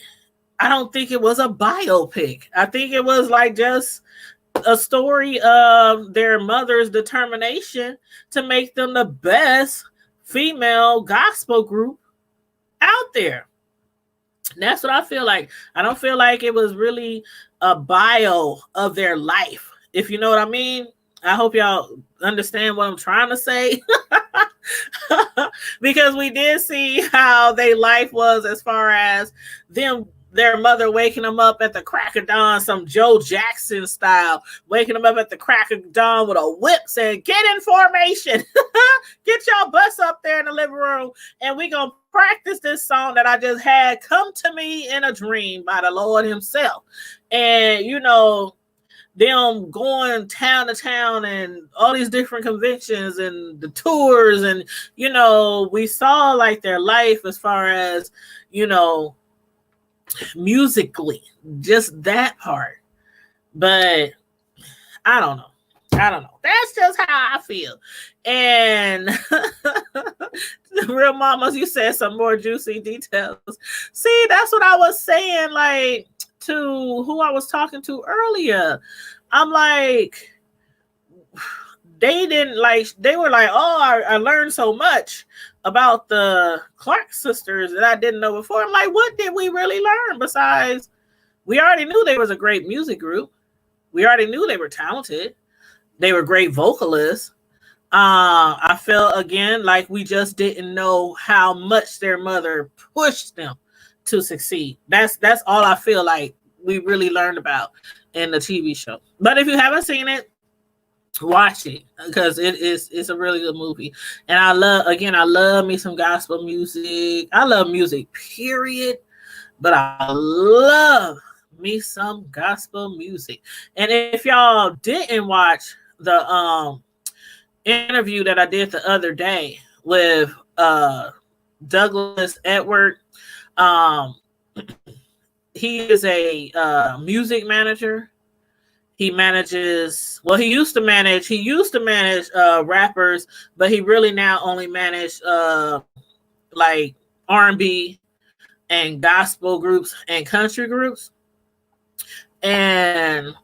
Speaker 2: I don't think it was a biopic. I think it was like just a story of their mother's determination to make them the best female gospel group out there. That's what I feel like. I don't feel like it was really a bio of their life, if you know what I mean. I hope y'all understand what I'm trying to say. Because we did see how their life was, as far as their mother waking them up at the crack of dawn, some Joe Jackson style, waking them up at the crack of dawn with a whip saying, get in formation, get y'all butts up there in the living room, and we gonna practice this song that I just had come to me in a dream by the Lord himself. And them going town to town and all these different conventions and the tours, and we saw like their life as far as musically, just that part. But I don't know. That's just how I feel. And Real Mamas, you said some more juicy details. See, that's what I was saying, like, to who I was talking to earlier. I'm like, they were like, oh, I learned so much about the Clark sisters that I didn't know before. I'm like, what did we really learn besides, we already knew they was a great music group. We already knew they were talented. They were great vocalists. I felt again like we just didn't know how much their mother pushed them to succeed. That's all I feel like we really learned about in the TV show. But if you haven't seen it, watch it, because it's a really good movie. And I love me some gospel music. I love music, period. But I love me some gospel music. And if y'all didn't watch the interview that I did the other day with Douglas Edward, he is a music manager. He used to manage rappers, but he really now only managed like R&B and gospel groups and country groups. And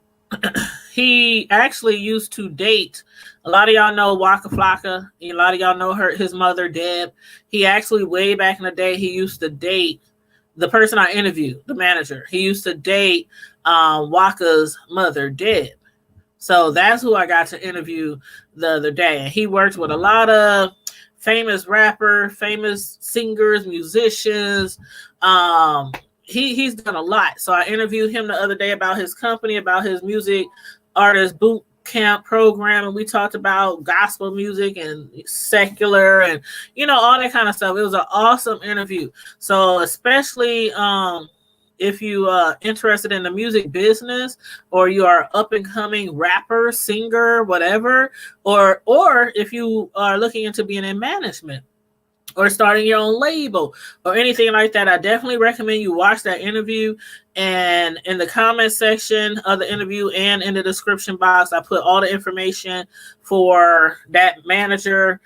Speaker 2: he actually used to date, a lot of y'all know Waka Flocka, a lot of y'all know his mother Deb. He actually, way back in the day, he used to date the person I interviewed, the manager. He used to date Waka's mother Deb. So that's who I got to interview the other day. And he worked with a lot of famous rapper, famous singers, musicians. He's done a lot. So I interviewed him the other day about his company, about his music artist boot camp program, and we talked about gospel music and secular and all that kind of stuff. It was an awesome interview. So especially if you are interested in the music business, or you are up and coming rapper, singer, whatever, or if you are looking into being in management or starting your own label or anything like that, I definitely recommend you watch that interview. And in the comment section of the interview and in the description box, I put all the information for that manager,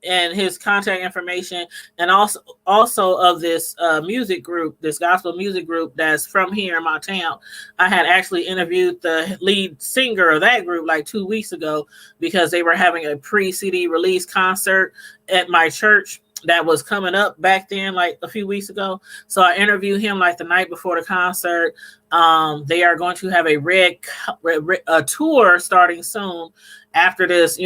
Speaker 2: and his contact information, and also of this music group, this gospel music group that's from here in my town. I had actually interviewed the lead singer of that group like 2 weeks ago, because they were having a pre-CD release concert at my church that was coming up back then, like a few weeks ago. So I interviewed him like the night before the concert. They are going to have a tour starting soon after this,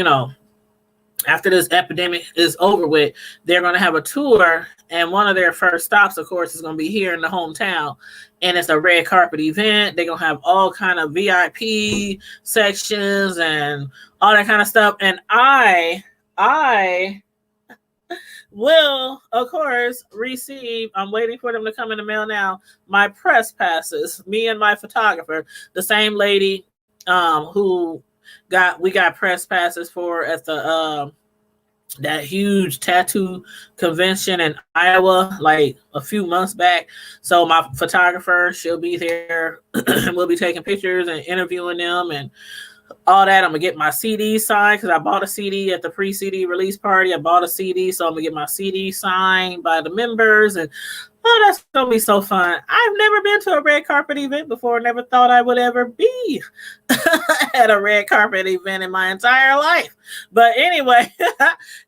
Speaker 2: after this epidemic is over with. They're going to have a tour, and one of their first stops, of course, is going to be here in the hometown, and it's a red carpet event. They're going to have all kind of VIP sections and all that kind of stuff. And I will, of course, receive, I'm waiting for them to come in the mail now, my press passes, me and my photographer, the same lady who we got press passes for at the that huge tattoo convention in Iowa like a few months back. So my photographer, she'll be there. We'll be taking pictures and interviewing them and all that. I'm gonna get my CD signed, because I bought a CD at the pre-CD release party. I bought a CD, so I'm gonna get my CD signed by the members, and that's gonna be so fun. I've never been to a red carpet event before. Never thought I would ever be at a red carpet event in my entire life. But anyway,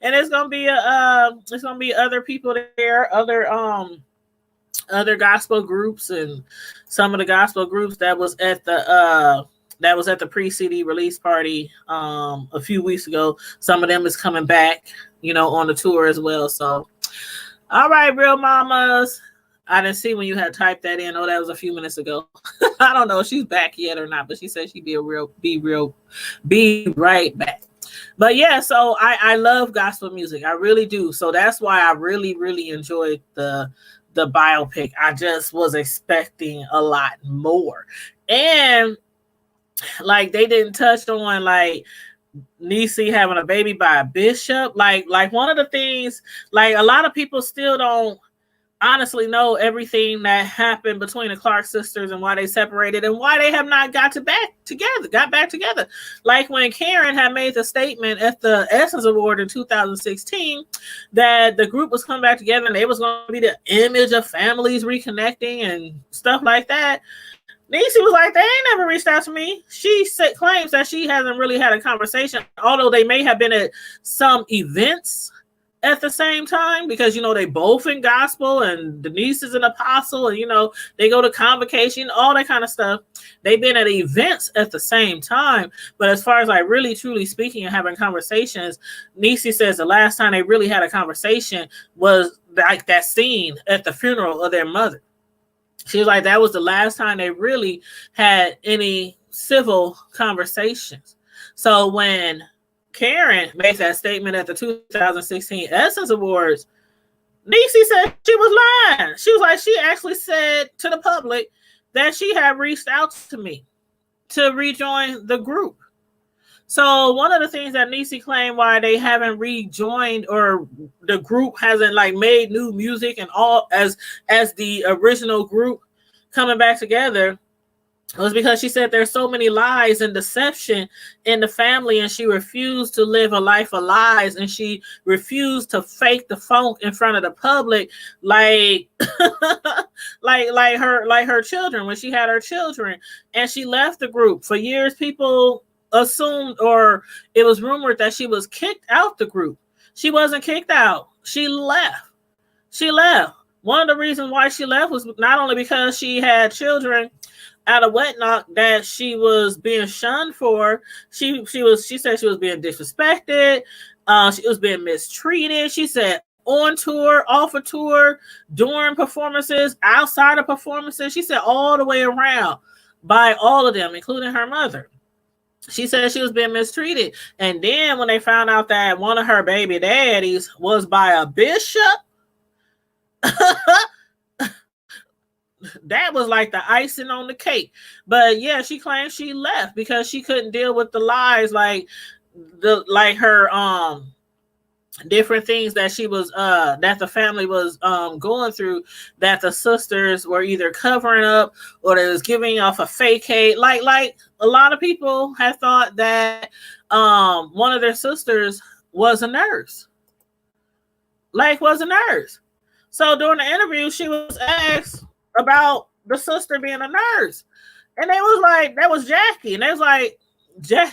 Speaker 2: and it's gonna be other people there, other gospel groups, and some of the gospel groups that was at the pre-CD release party a few weeks ago. Some of them is coming back, on the tour as well. So, all right, real mamas. I didn't see when you had typed that in. Oh, that was a few minutes ago. I don't know if she's back yet or not, but she said she'd be right back. But yeah, so I love gospel music. I really do. So that's why I really, really enjoyed the biopic. I just was expecting a lot more. And like, they didn't touch on like Niecy having a baby by a bishop. Like one of the things, like, a lot of people still don't honestly know everything that happened between the Clark sisters and why they separated and why they have not got back together. Like when Karen had made the statement at the Essence Award in 2016 that the group was coming back together and they was going to be the image of families reconnecting and stuff like that. Niecy was like, they ain't never reached out to me. She claims that she hasn't really had a conversation, although they may have been at some events at the same time, because they both in gospel, and Denise is an apostle, and they go to convocation, all that kind of stuff. They've been at events at the same time, but as far as like really truly speaking and having conversations, Niecy says the last time they really had a conversation was like that scene at the funeral of their mother. She was like, that was the last time they really had any civil conversations. So when Karen made that statement at the 2016 Essence Awards, Niecy said she was lying. She was like, she actually said to the public that she had reached out to me to rejoin the group. So one of the things that Niecy claimed why they haven't rejoined, or the group hasn't like made new music and all as the original group coming back together, was because she said there's so many lies and deception in the family, and she refused to live a life of lies, and she refused to fake the funk in front of the public, like like her children, when she had her children, and she left the group. For years, people assumed, or it was rumored, that she was kicked out the group. She wasn't kicked out. She left. One of the reasons why she left was not only because she had children out of wedlock that she was being shunned for. She said she was being disrespected. She was being mistreated. She said on tour, off a tour, during performances, outside of performances. She said all the way around by all of them, including her mother. She said she was being mistreated. And then when they found out that one of her baby daddies was by a bishop, that was like the icing on the cake. But yeah, she claimed she left because she couldn't deal with the lies, like her different things that she was that the family was going through, that the sisters were either covering up or they was giving off a fake hate. Like a lot of people had thought that one of their sisters was a nurse. Was a nurse. So during the interview, she was asked about the sister being a nurse. And they was like, that was Jackie. And they was like,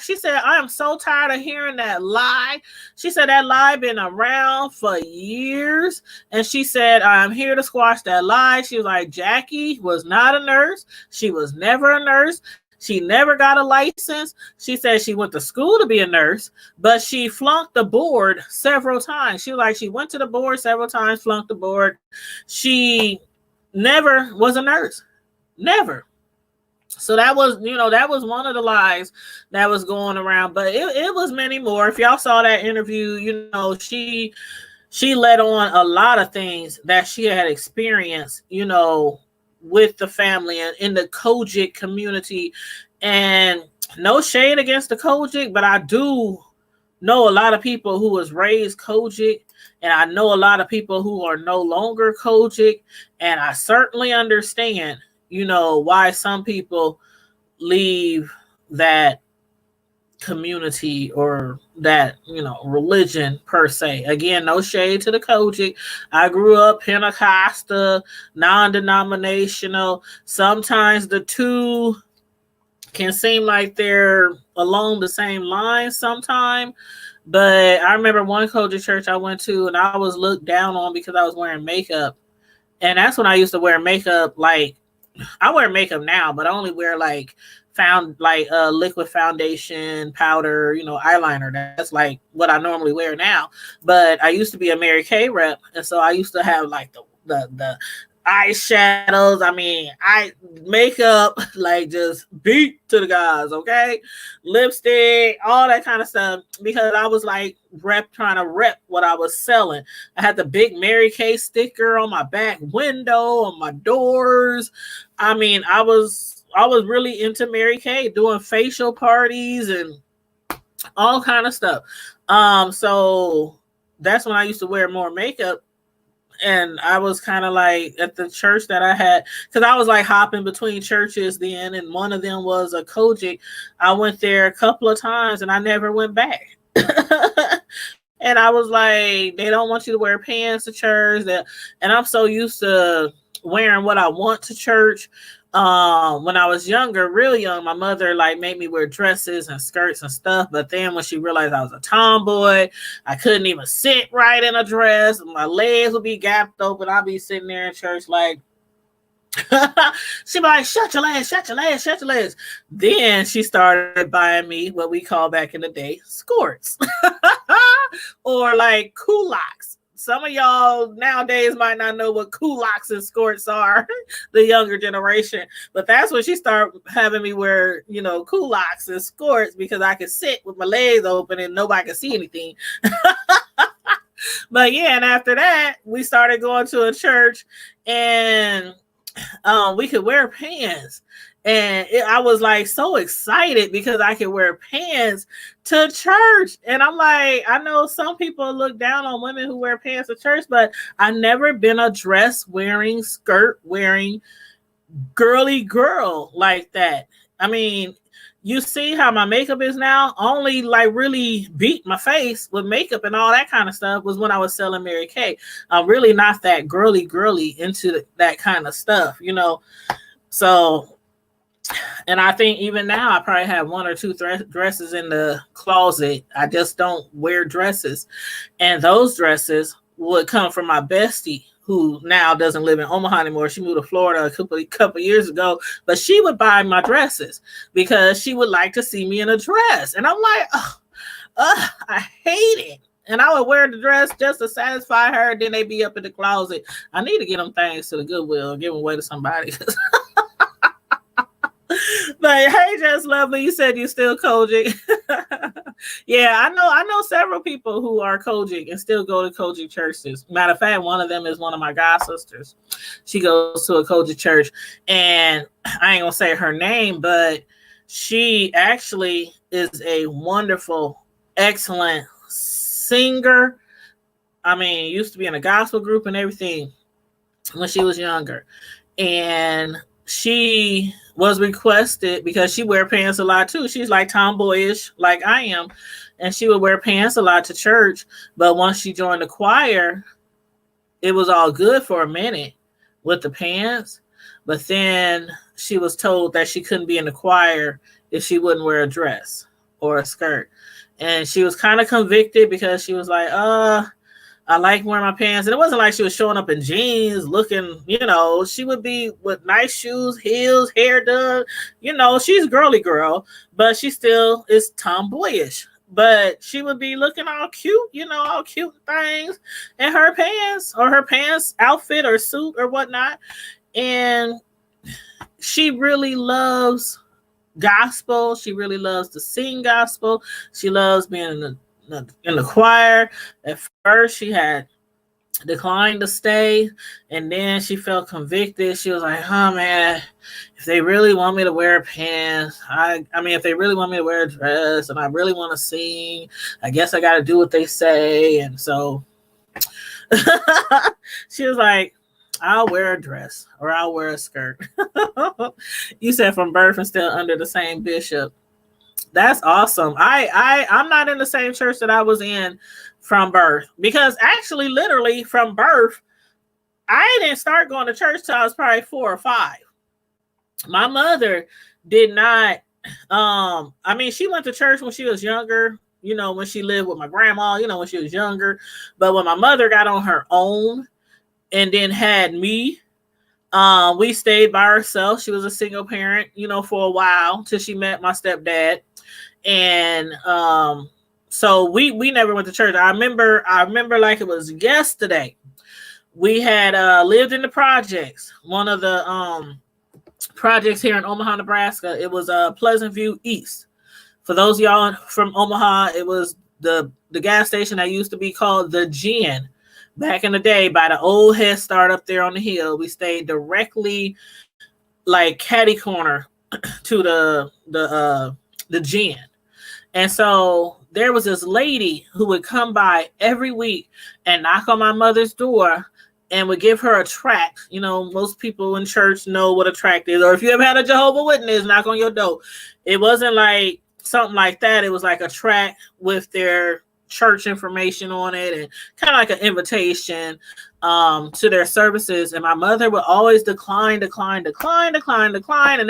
Speaker 2: she said, I am so tired of hearing that lie. She said that lie been around for years. And she said, I'm here to squash that lie. She was like, Jackie was not a nurse. She was never a nurse. She never got a license. She said she went to school to be a nurse, but she flunked the board several times. She was like, she went to the board several times, flunked the board. She never was a nurse. Never. So that was, that was one of the lies that was going around, but it was many more. If y'all saw that interview, she let on a lot of things that she had experienced, with the family and in the Kojic community. And no shade against the Kojic, but I do know a lot of people who was raised Kojic, and I know a lot of people who are no longer Kojic, and I certainly understand why some people leave that community or that, religion per se. Again, no shade to the Kojic. I grew up Pentecostal, non-denominational. Sometimes the two can seem like they're along the same line sometime. But I remember one Kojic church I went to, and I was looked down on because I was wearing makeup. And that's when I used to wear makeup. I wear makeup now, but I only wear liquid foundation, powder, eyeliner. That's like what I normally wear now. But I used to be a Mary Kay rep, and so I used to have like the eyeshadows. I mean, makeup just beat to the guys, okay? Lipstick, all that kind of stuff, because I was trying to rep what I was selling. I had the big Mary Kay sticker on my back window, on my doors. I mean, I was really into Mary Kay, doing facial parties and all kind of stuff. So that's when I used to wear more makeup. And I was kind of at the church that I had, because I was hopping between churches then, and one of them was a Kojic. I went there a couple of times and I never went back. And I was like, they don't want you to wear pants to church. And I'm so used to wearing what I want to church. When I was younger, real young, my mother made me wear dresses and skirts and stuff. But then when she realized I was a tomboy, I couldn't even sit right in a dress. My legs would be gapped open. I'd be sitting there in church she'd be like, shut your legs, shut your legs, shut your legs. Then she started buying me what we call back in the day skirts or culottes. Some of y'all nowadays might not know what culottes and skirts are, the younger generation. But that's when she started having me wear, culottes and skirts, because I could sit with my legs open and nobody could see anything. But yeah, and after that, we started going to a church, and we could wear pants. And I was so excited because I could wear pants to church. And I'm I know some people look down on women who wear pants to church, but I've never been a dress wearing, skirt wearing girly girl like that. I mean, you see how my makeup is now? Only really beat my face with makeup and all that kind of stuff was when I was selling Mary Kay. I'm really not that girly into that kind of stuff, So, and I think even now I probably have one or two dresses in the closet. I just don't wear dresses. And those dresses would come from my bestie, who now doesn't live in Omaha anymore. She moved to Florida a couple years ago, but she would buy my dresses because she would like to see me in a dress. And I'm I hate it. And I would wear the dress just to satisfy her. Then they be up in the closet. I need to get them things to the Goodwill and give them away to somebody. But hey, Just Lovely, you said you still Kojic. Yeah, I know several people who are Kojic and still go to Kojic churches. Matter of fact, one of them is one of my god sisters. She goes to a Kojic church, and I ain't gonna say her name, but she actually is a wonderful, excellent singer. I mean, used to be in a gospel group and everything when she was younger. And she was requested because she wear pants a lot too. She's like tomboyish, like I am. And she would wear pants a lot to church. But once she joined the choir, it was all good for a minute with the pants. But then she was told that she couldn't be in the choir if she wouldn't wear a dress or a skirt. And she was kind of convicted because she was like, I like wearing my pants. And it wasn't like she was showing up in jeans looking, she would be with nice shoes, heels, hair done. She's a girly girl, but she still is tomboyish. But she would be looking all cute, all cute things in her pants or her pants outfit or suit or whatnot. And she really loves gospel. She really loves to sing gospel. She loves being in the choir. At first, she had declined to stay, and then she felt convicted. She was like, "Oh man, if they really want me to wear pants, if they really want me to wear a dress, and I really want to sing, I guess I got to do what they say." And so she was like, I'll wear a dress or I'll wear a skirt. You said from birth and still under the same bishop. That's awesome. I'm not in the same church that I was in from birth, because actually literally from birth, I didn't start going to church till I was probably 4 or 5. My mother did not, she went to church when she was younger, when she lived with my grandma, when she was younger. But when my mother got on her own and then had me, we stayed by ourselves. She was a single parent, for a while till she met my stepdad. And so we never went to church. I remember like it was yesterday. We had lived in the projects. One of the projects here in Omaha, Nebraska. It was Pleasant View East. For those of y'all from Omaha, it was the gas station that used to be called the Gin. Back in the day, by the old Head Start up there on the hill. We stayed directly like catty corner to the Gin. And so there was this lady who would come by every week and knock on my mother's door and would give her a tract. Most people in church know what a tract is. Or if you ever had a Jehovah's Witness knock on your door, it wasn't like something like that. It was like a tract with their church information on it and kind of like an invitation to their services. And my mother would always decline. And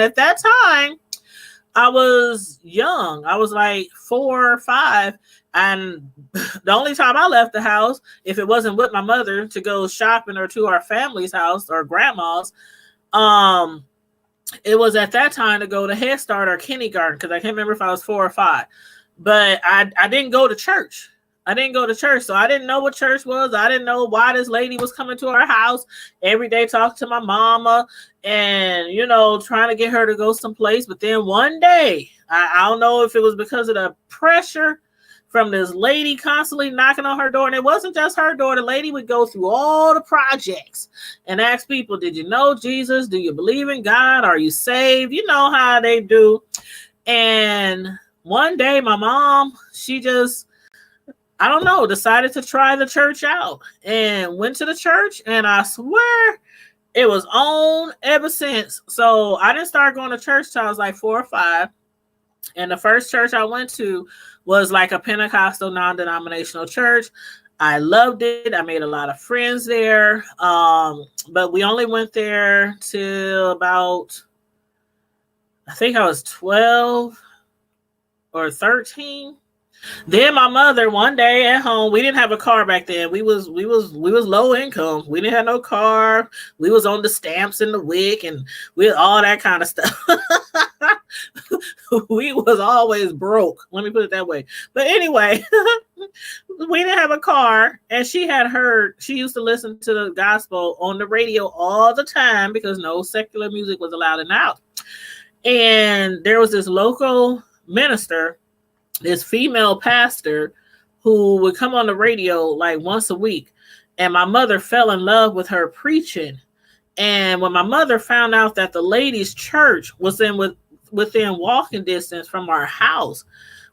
Speaker 2: at that time, I was young. I was like 4 or 5. And the only time I left the house, if it wasn't with my mother to go shopping or to our family's house or grandma's, it was at that time to go to Head Start or kindergarten, because I can't remember if I was 4 or 5. But I didn't go to church. So I didn't know what church was. I didn't know why this lady was coming to our house every day, talking to my mama and, trying to get her to go someplace. But then one day, I don't know if it was because of the pressure from this lady constantly knocking on her door. And it wasn't just her door. The lady would go through all the projects and ask people, did you know Jesus? Do you believe in God? Are you saved? You know how they do. And one day my mom, she just, I don't know, decided to try the church out and went to the church. And I swear it was on ever since. So I didn't start going to church till I was like 4 or 5. And the first church I went to was like a Pentecostal non-denominational church. I loved it. I made a lot of friends there. But we only went there till about, I think I was 12 or 13. Then my mother, one day at home, we didn't have a car back then. We was low income. We didn't have no car. We was on the stamps and the WIC and we all that kind of stuff. We was always broke. Let me put it that way. But anyway, we didn't have a car, and she used to listen to the gospel on the radio all the time because no secular music was allowed in the house. And there was this local minister, this female pastor, who would come on the radio like once a week. And my mother fell in love with her preaching. And when my mother found out that the ladies' church was within walking distance from our house,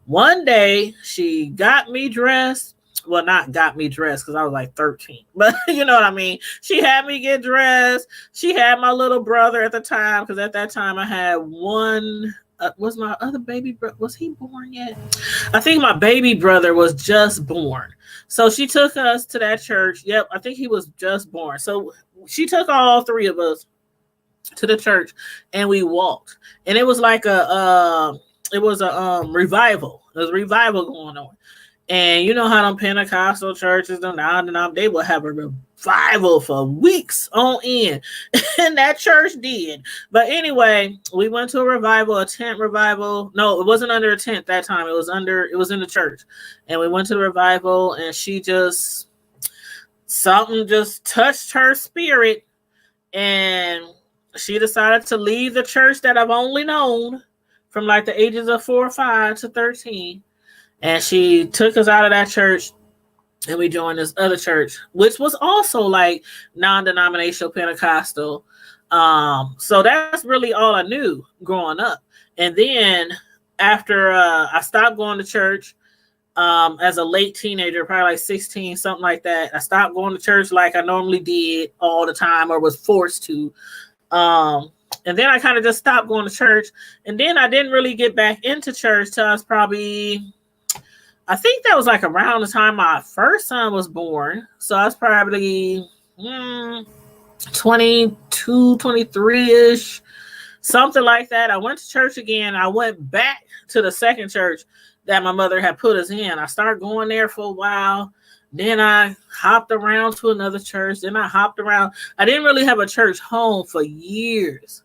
Speaker 2: one day she got me dressed. Well, not got me dressed because I was like 13, but you know what I mean? She had me get dressed. She had my little brother at the time, because at that time I had one. Was my other baby brother, was he born yet? I think my baby brother was just born. So she took us to that church. Yep, I think he was just born. So she took all three of us to the church, and we walked. And it was like a revival. There was a revival going on. And you know how them Pentecostal churches, they will have a revival for weeks on end. And that church did. But anyway, we went to a tent revival. No, it wasn't under a tent that time. It was in the church. And we went to the revival, and something just touched her spirit. And she decided to leave the church that I've only known from like the ages of 4 or 5 to 13. And she took us out of that church, and we joined this other church, which was also like non-denominational Pentecostal. So that's really all I knew growing up. And then after I stopped going to church as a late teenager, probably like 16, something like that, I stopped going to church like I normally did all the time or was forced to. And then I kind of just stopped going to church. And then I didn't really get back into church till I was I think that was like around the time my first son was born. So I was probably 22, 23-ish, something like that. I went to church again. I went back to the second church that my mother had put us in. I started going there for a while. Then I hopped around to another church. Then I hopped around. I didn't really have a church home for years.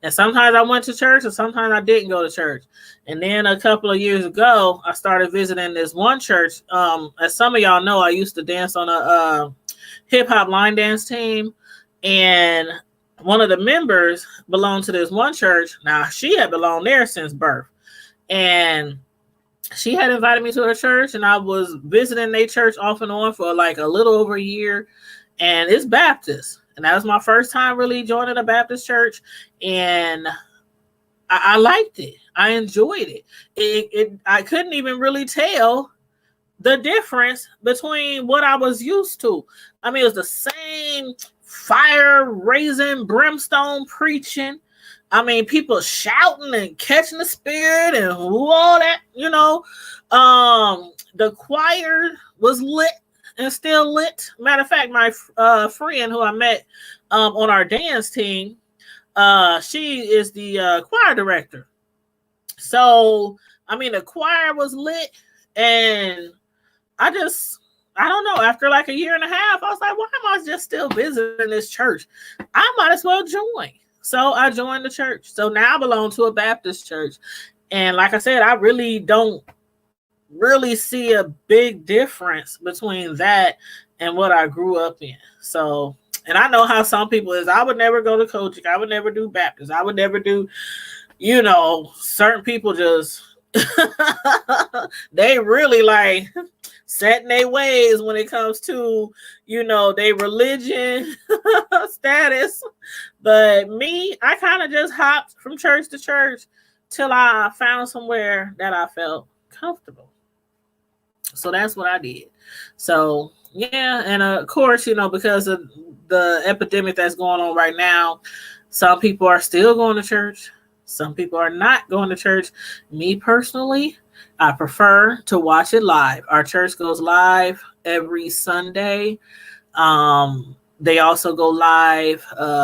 Speaker 2: And sometimes I went to church, and sometimes I didn't go to church. And then a couple of years ago, I started visiting this one church. As some of y'all know, I used to dance on a hip hop line dance team. And one of the members belonged to this one church. Now, she had belonged there since birth. And she had invited me to her church, and I was visiting their church off and on for like a little over a year. And it's Baptist. And that was my first time really joining a Baptist church. And I liked it. I enjoyed it. I couldn't even really tell the difference between what I was used to. I mean, it was the same fire raising, brimstone preaching. I mean, people shouting and catching the spirit and all that, you know. The choir was lit and still lit. Matter of fact, my friend who I met on our dance team, she is the choir director. So, I mean, the choir was lit, and I don't know, after like a year and a half, I was like, why am I just still visiting this church? I might as well join. So I joined the church. So now I belong to a Baptist church. And like I said, I really don't see a big difference between that and what I grew up in. So, and I know how some people is. I would never go to Kojic. I would never do Baptist. I would never do, you know, certain people just, they really like setting their ways when it comes to, you know, their religion status. But me, I kind of just hopped from church to church till I found somewhere that I felt comfortable. So that's what I did. So yeah, and of course, you know, because of the epidemic that's going on right now, some people are still going to church. Some people are not going to church. Me personally, I prefer to watch it live. Our church goes live every Sunday. They also go live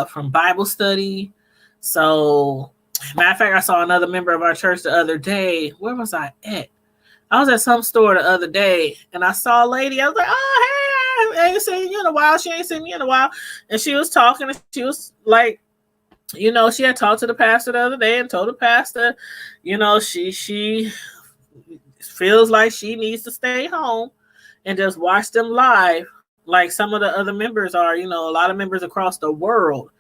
Speaker 2: from Bible study. So, matter of fact, I saw another member of our church the other day. Where was I at? I was at some store the other day, and I saw a lady. I was like, oh, hey, I ain't seen you in a while. She ain't seen me in a while. And she was talking, and she was like she had talked to the pastor the other day and told the pastor, she feels like she needs to stay home and just watch them live, like some of the other members are. A lot of members across the world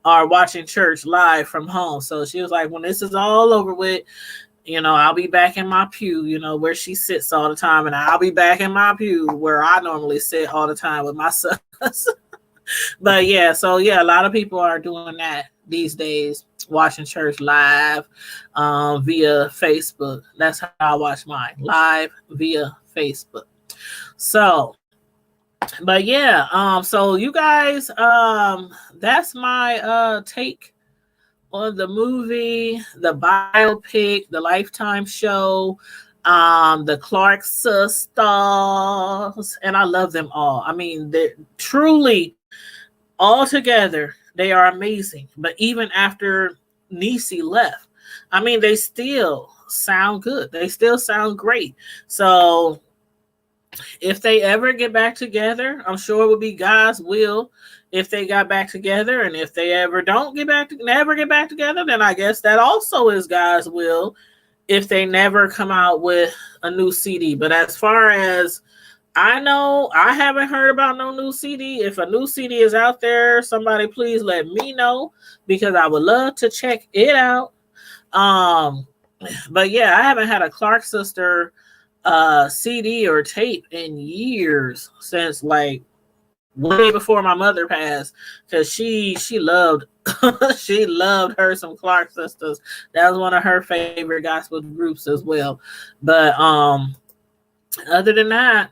Speaker 2: are watching church live from home. So she was like, when this is all over with, I'll be back in my pew, where she sits all the time, and I'll be back in my pew where I normally sit all the time with my sons. But yeah, so yeah, a lot of people are doing that these days, watching church live via Facebook. That's how I watch mine, live via Facebook. So, but yeah, so you guys, that's my take on the movie, the biopic, the Lifetime show, the Clark sisters, and I love them all. I mean, they're truly all together, they are amazing. But even after Niecy left, I mean, they still sound good. They still sound great. So if they ever get back together, I'm sure it would be God's will if they got back together. And if they ever don't never get back together, then I guess that also is God's will if they never come out with a new CD. But as far as I know, I haven't heard about no new CD. If a new CD is out there, somebody please let me know, because I would love to check it out. But yeah, I haven't had a Clark sister CD or tape in years, since like way before my mother passed, because she loved she loved her some Clark sisters. That was one of her favorite gospel groups as well. But other than that,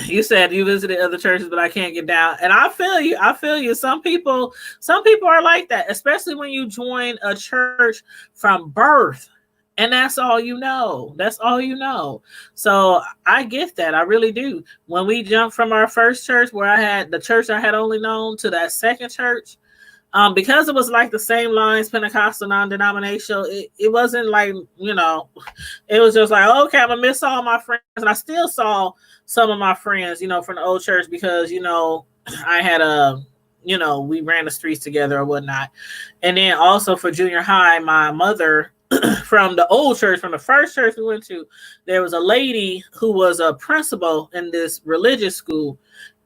Speaker 2: you said you visited other churches, but I can't get down. And I feel you. I feel you. Some people are like that, especially when you join a church from birth. And that's all you know. That's all you know. So I get that. I really do. When we jumped from our first church, where I had the church I had only known, to that second church, because it was like the same lines, Pentecostal, non-denominational, it wasn't like, it was just like, okay, I'm gonna miss all my friends. And I still saw some of my friends, from the old church, because, I had we ran the streets together or whatnot. And then also for junior high, my mother from the old church, from the first church we went to, there was a lady who was a principal in this religious school.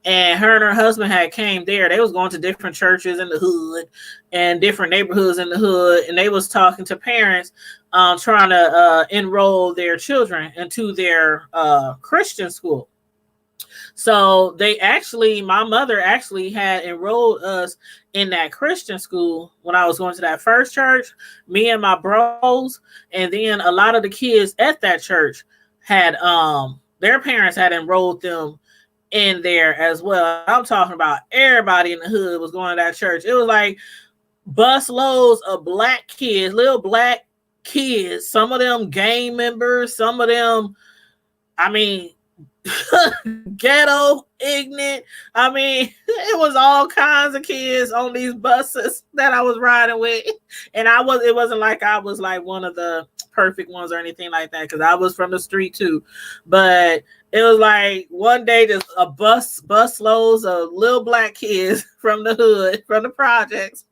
Speaker 2: And her and her husband had came there. They was going to different churches in the hood and different neighborhoods in the hood. And they was talking to parents, trying to enroll their children into their Christian school. So my mother actually had enrolled us in that Christian school when I was going to that first church, me and my bros. And then a lot of the kids at that church had, their parents had enrolled them in there as well. I'm talking about everybody in the hood was going to that church. It was like bus loads of black kids, little black kids, some of them gang members, some of them, I mean, ghetto, ignorant. I mean, it was all kinds of kids on these buses that I was riding with. And it wasn't like I was like one of the perfect ones or anything like that, because I was from the street too. But it was like one day just a bus loads of little black kids from the hood, from the projects,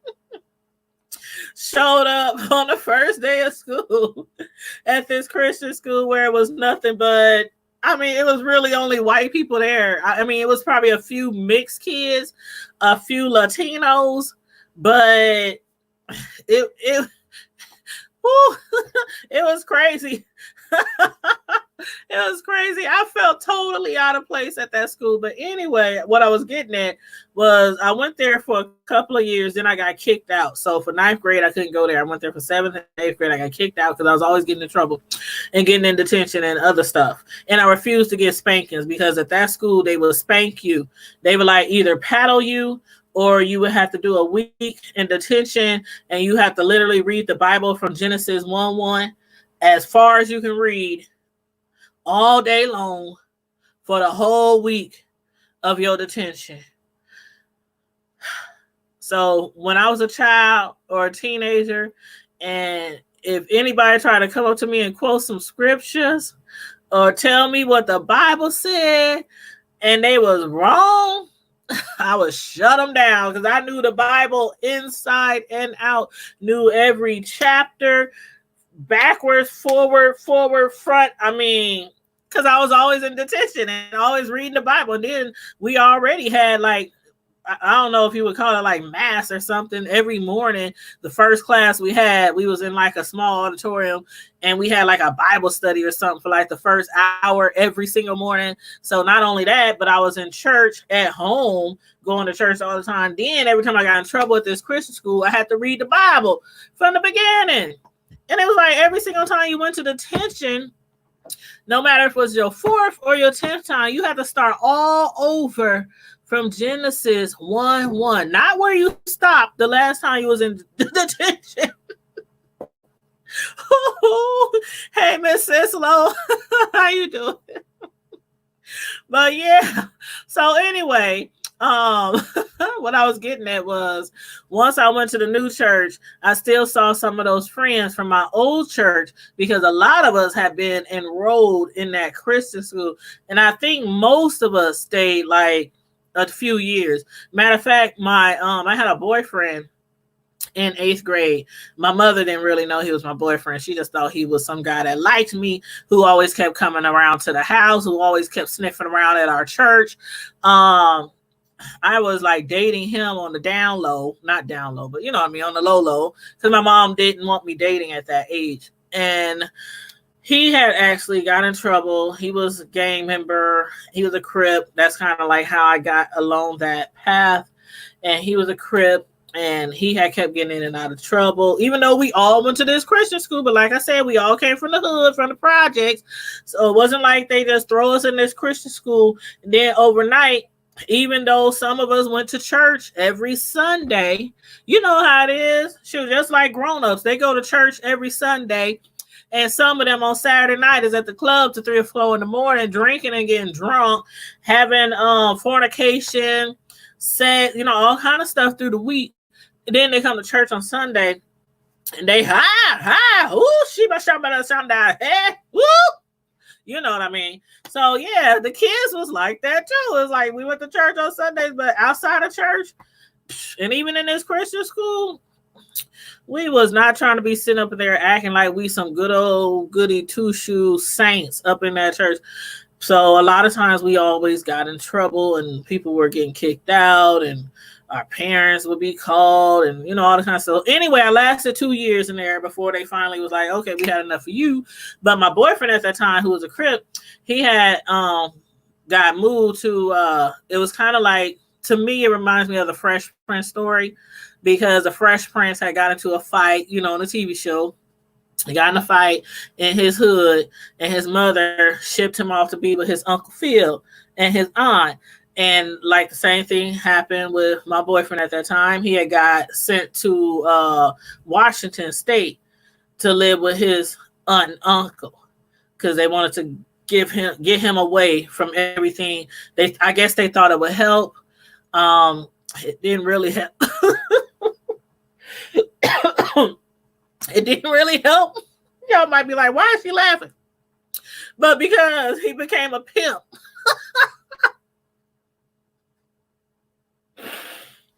Speaker 2: showed up on the first day of school at this Christian school where it was nothing but, I mean, it was really only white people there. I mean, it was probably a few mixed kids, a few Latinos, but it was crazy. It was crazy. I felt totally out of place at that school. But anyway, what I was getting at was I went there for a couple of years. Then I got kicked out. So for 9th grade, I couldn't go there. I went there for 7th and 8th grade. I got kicked out because I was always getting in trouble and getting in detention and other stuff. And I refused to get spankings, because at that school, they would spank you. They would like either paddle you, or you would have to do a week in detention, and you have to literally read the Bible from Genesis 1:1 as far as you can read all day long for the whole week of your detention. So when I was a child or a teenager, and if anybody tried to come up to me and quote some scriptures or tell me what the Bible said and they was wrong, I would shut them down because I knew the Bible inside and out, knew every chapter, backwards, forward, front. I mean, because I was always in detention and always reading the Bible. And then we already had like, I don't know if you would call it like mass or something. Every morning, the first class we had, we was in like a small auditorium and we had like a Bible study or something for like the first hour every single morning. So not only that, but I was in church at home, going to church all the time. Then every time I got in trouble at this Christian school, I had to read the Bible from the beginning. And it was like every single time you went to detention, no matter if it was your 4th or your 10th time, you had to start all over from Genesis 1:1, not where you stopped the last time you was in detention. Hey, Miss Sislo, how you doing? But yeah, so anyway, what I was getting at was once I went to the new church, I still saw some of those friends from my old church because a lot of us had been enrolled in that Christian school. And I think most of us stayed like a few years. Matter of fact, I had a boyfriend in 8th grade. My mother didn't really know he was my boyfriend. She just thought he was some guy that liked me, who always kept coming around to the house, who always kept sniffing around at our church. I was like dating him on the down low, not down low, but you know what I mean, on the low, because my mom didn't want me dating at that age. And he had actually got in trouble. He was a gang member. He was a Crip. That's kind of like how I got along that path. And he was a Crip. And he had kept getting in and out of trouble, even though we all went to this Christian school. But like I said, we all came from the hood, from the projects. So it wasn't like they just throw us in this Christian school. And then overnight, even though some of us went to church every Sunday, you know how it is. Shoot, just like grown-ups, they go to church every Sunday. And some of them on Saturday night is at the club to 3 or 4 in the morning, drinking and getting drunk, having fornication, sex, all kind of stuff through the week. And then they come to church on Sunday and they ooh, she must shout about Sunday. Hey, woo. You know what I mean? So yeah, the kids was like that too. It was like we went to church on Sundays, but outside of church, and even in this Christian school, we was not trying to be sitting up there acting like we some good old goody two-shoe saints up in that church. So a lot of times we always got in trouble and people were getting kicked out and our parents would be called and, all the kind of stuff. Anyway, I lasted 2 years in there before they finally was like, okay, we had enough of you. But my boyfriend at that time, who was a Crip, he had got moved to, it was kind of like, to me, it reminds me of the Fresh Prince story, because the Fresh Prince had got into a fight, on the TV show. He got in a fight in his hood, and his mother shipped him off to be with his Uncle Phil and his aunt. And like the same thing happened with my boyfriend at that time. He had got sent to Washington State to live with his aunt and uncle because they wanted to get him away from everything. I guess they thought it would help. It didn't really help. It didn't really help. Y'all might be like, why is she laughing? But because he became a pimp.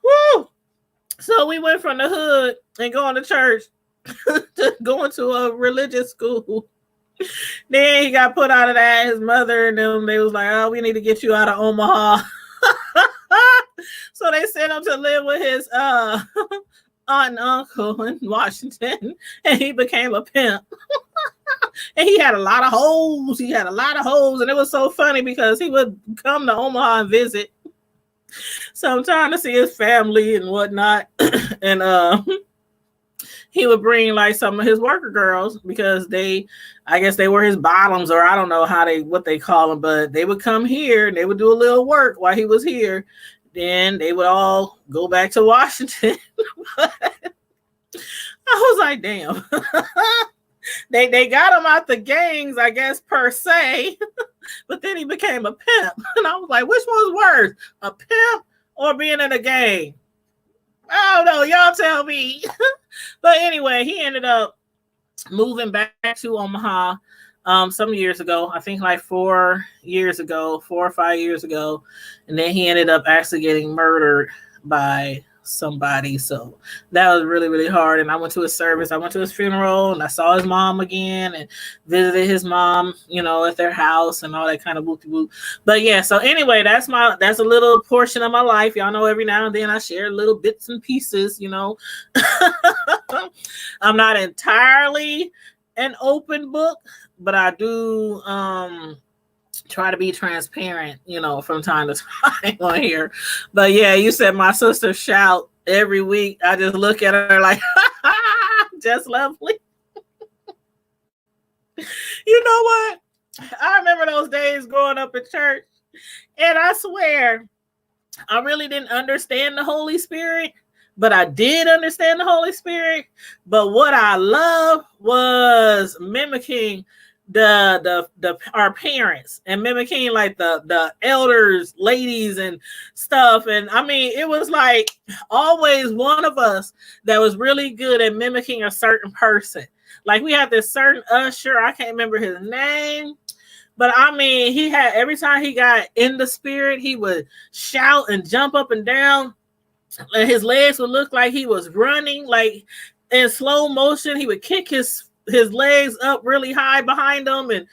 Speaker 2: Woo! So we went from the hood and going to church to going to a religious school. Then he got put out of that. His mother and them, they was like, oh, we need to get you out of Omaha. So they sent him to live with his aunt and uncle in Washington, and he became a pimp. And he had a lot of hoes. And it was so funny because he would come to Omaha and visit sometime to see his family and whatnot. And he would bring like some of his worker girls because I guess they were his bottoms, or I don't know what they call them, but they would come here and they would do a little work while he was here. Then they would all go back to Washington. I was like, damn. They got him out the gangs, I guess, per se. But then he became a pimp. And I was like, which one's worse? A pimp or being in a gang? I don't know. Y'all tell me. But anyway, he ended up moving back to Omaha. some years ago. I think like 4 years ago, 4 or 5 years ago, and then he ended up actually getting murdered by somebody. So that was really, really hard. And I went to his service. I went to his funeral, and I saw his mom again and visited his mom, at their house and all that kind of whoopty whoop. But yeah, so anyway, that's a little portion of my life. Y'all know every now and then I share little bits and pieces. I'm not entirely an open book, but I do try to be transparent, from time to time on here. But yeah, you said my sister shout every week. I just look at her like, just lovely. You know what? I remember those days growing up in church, and I swear I really didn't understand the Holy Spirit, but I did understand the Holy Spirit. But what I loved was mimicking our parents and mimicking like the elders, ladies and stuff. And I mean, it was like always one of us that was really good at mimicking a certain person. Like we had this certain usher, I can't remember his name, but I mean, he had, every time he got in the spirit, he would shout and jump up and down, and his legs would look like he was running, like in slow motion. He would kick his legs up really high behind him, and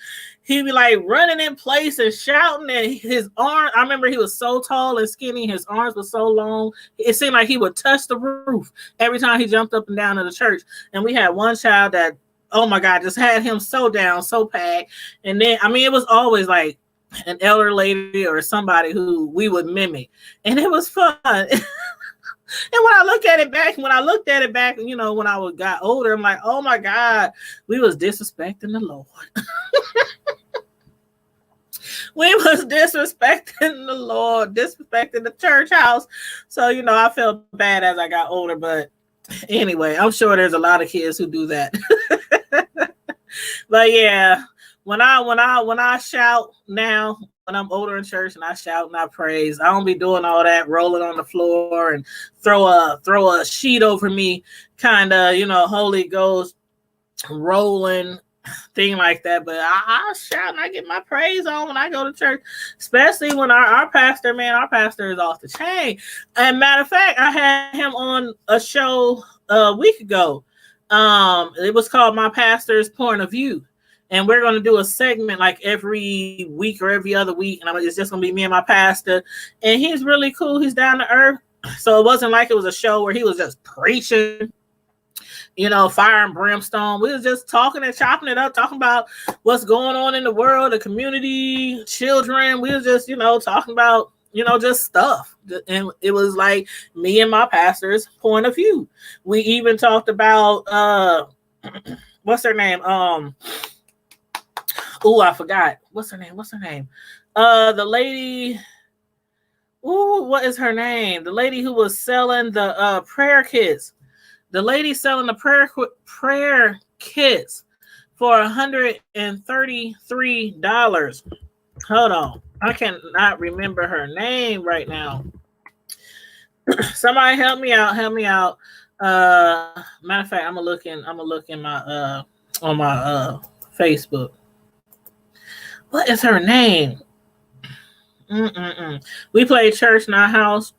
Speaker 2: he'd be like running in place and shouting. And his arm, I remember he was so tall and skinny, his arms were so long, it seemed like he would touch the roof every time he jumped up and down in the church. And we had one child that, oh my God, just had him so down, so packed. And then, I mean, it was always like an elder lady or somebody who we would mimic, and it was fun. And when I looked at it back, when I got older, I'm like, oh my God, we was disrespecting the Lord. We was disrespecting the Lord, disrespecting the church house. So, I felt bad as I got older. But anyway, I'm sure there's a lot of kids who do that. But yeah, when I shout now, when I'm older in church and I shout and I praise, I don't be doing all that rolling on the floor and throw a sheet over me, kind of, Holy Ghost rolling thing like that. But I shout and I get my praise on when I go to church, especially when our pastor is off the chain. And matter of fact, I had him on a show a week ago. It was called My Pastor's Point of View. And we're going to do a segment like every week or every other week. And it's just going to be me and my pastor. And he's really cool. He's down to earth. So it wasn't like it was a show where he was just preaching, fire and brimstone. We was just talking and chopping it up, talking about what's going on in the world, the community, children. We was just, talking about, just stuff. And it was like me and my pastor's point of view. We even talked about, what's her name? Oh, I forgot. What's her name? The lady. Ooh, what is her name? The lady who was selling the prayer kits. The lady selling the prayer kits for $133. Hold on. I cannot remember her name right now. Somebody help me out. Matter of fact, I'm gonna look in my on my Facebook. What is her name? We played church in our house.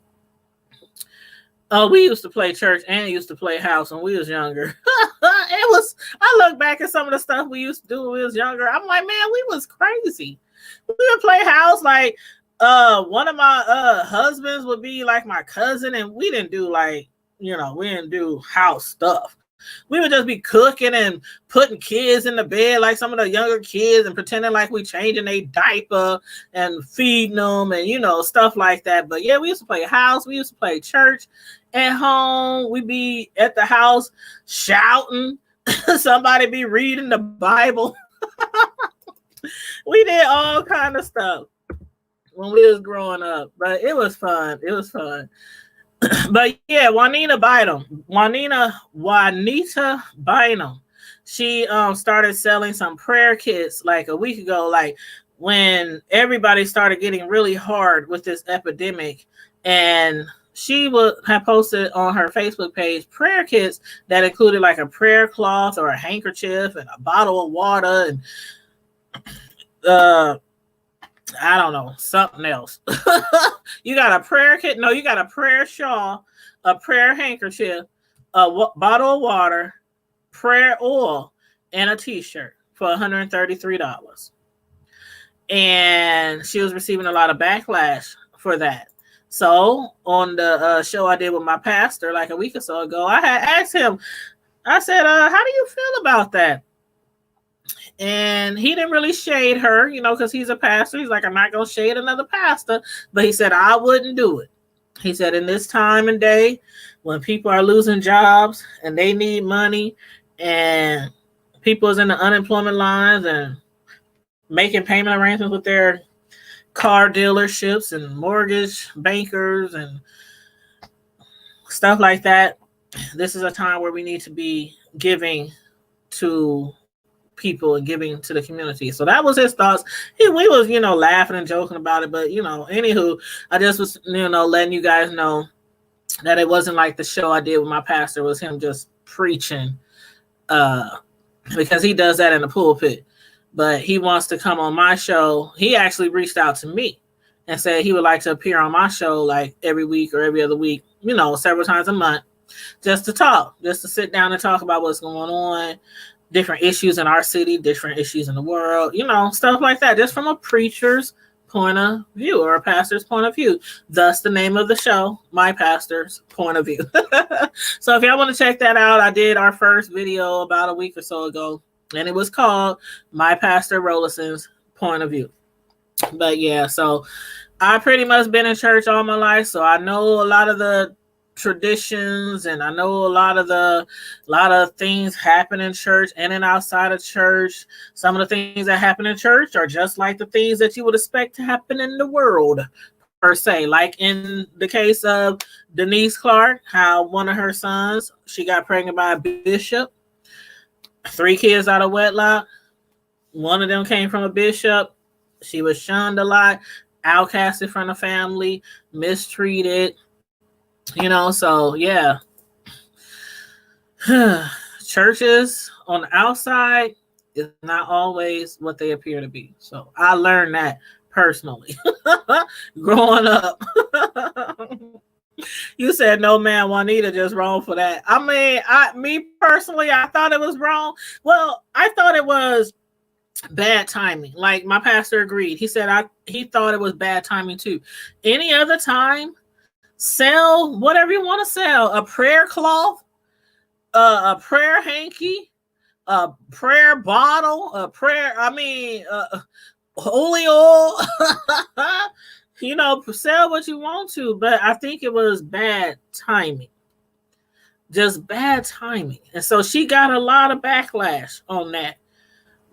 Speaker 2: Oh, we used to play church and used to play house when we was younger. I look back at some of the stuff we used to do when we was younger. I'm like, man, we was crazy. We would play house like one of my husbands would be like my cousin, and we didn't do we didn't do house stuff. We would just be cooking and putting kids in the bed like some of the younger kids and pretending like we changing their diaper and feeding them and, stuff like that. But yeah, we used to play house. We used to play church at home. We'd be at the house shouting. Somebody be reading the Bible. We did all kind of stuff when we was growing up, but it was fun. But yeah, Juanita Bynum. She started selling some prayer kits like a week ago, like when everybody started getting really hard with this epidemic. And she would have posted on her Facebook page prayer kits that included like a prayer cloth or a handkerchief and a bottle of water and I don't know, something else. You got a prayer kit? No, you got a prayer shawl, a prayer handkerchief, a bottle of water, prayer oil, and a t-shirt for $133. And she was receiving a lot of backlash for that. So on the show I did with my pastor like a week or so ago, I had asked him, I said, how do you feel about that? And he didn't really shade her, because he's a pastor. He's like, I'm not going to shade another pastor. But he said, I wouldn't do it. He said, in this time and day, when people are losing jobs and they need money and people is in the unemployment lines and making payment arrangements with their car dealerships and mortgage bankers and stuff like that, this is a time where we need to be giving to people and giving to the community. So that was his thoughts. We was, laughing and joking about it, but anywho, I just was, letting you guys know that it wasn't like the show I did with my pastor was him just preaching, because he does that in the pulpit. But he wants to come on my show. He actually reached out to me and said he would like to appear on my show like every week or every other week, several times a month, just to talk, just to sit down and talk about what's going on, different issues in our city, different issues in the world, stuff like that, just from a preacher's point of view or a pastor's point of view. Thus the name of the show, My Pastor's Point of View. So if y'all want to check that out, I did our first video about a week or so ago, and it was called My Pastor Rollison's Point of View. But yeah, so I pretty much been in church all my life, so I know a lot of the traditions, and I know a lot of things happen in church and then outside of church. Some of the things that happen in church are just like the things that you would expect to happen in the world, per se. Like in the case of Denise Clark, how one of her sons, she got pregnant by a bishop, 3 kids out of wedlock. One of them came from a bishop. She was shunned a lot, outcasted from the family, mistreated. So yeah. Churches on the outside is not always what they appear to be. So I learned that personally growing up. You said no, man, Juanita just wrong for that. I mean, me personally, I thought it was wrong. Well, I thought it was bad timing. Like my pastor agreed. He said he thought it was bad timing too. Any other time, sell whatever you want to sell. A prayer cloth, a prayer hanky, a prayer bottle, holy oil. Sell what you want to, but I think it was bad timing. Just bad timing. And so she got a lot of backlash on that.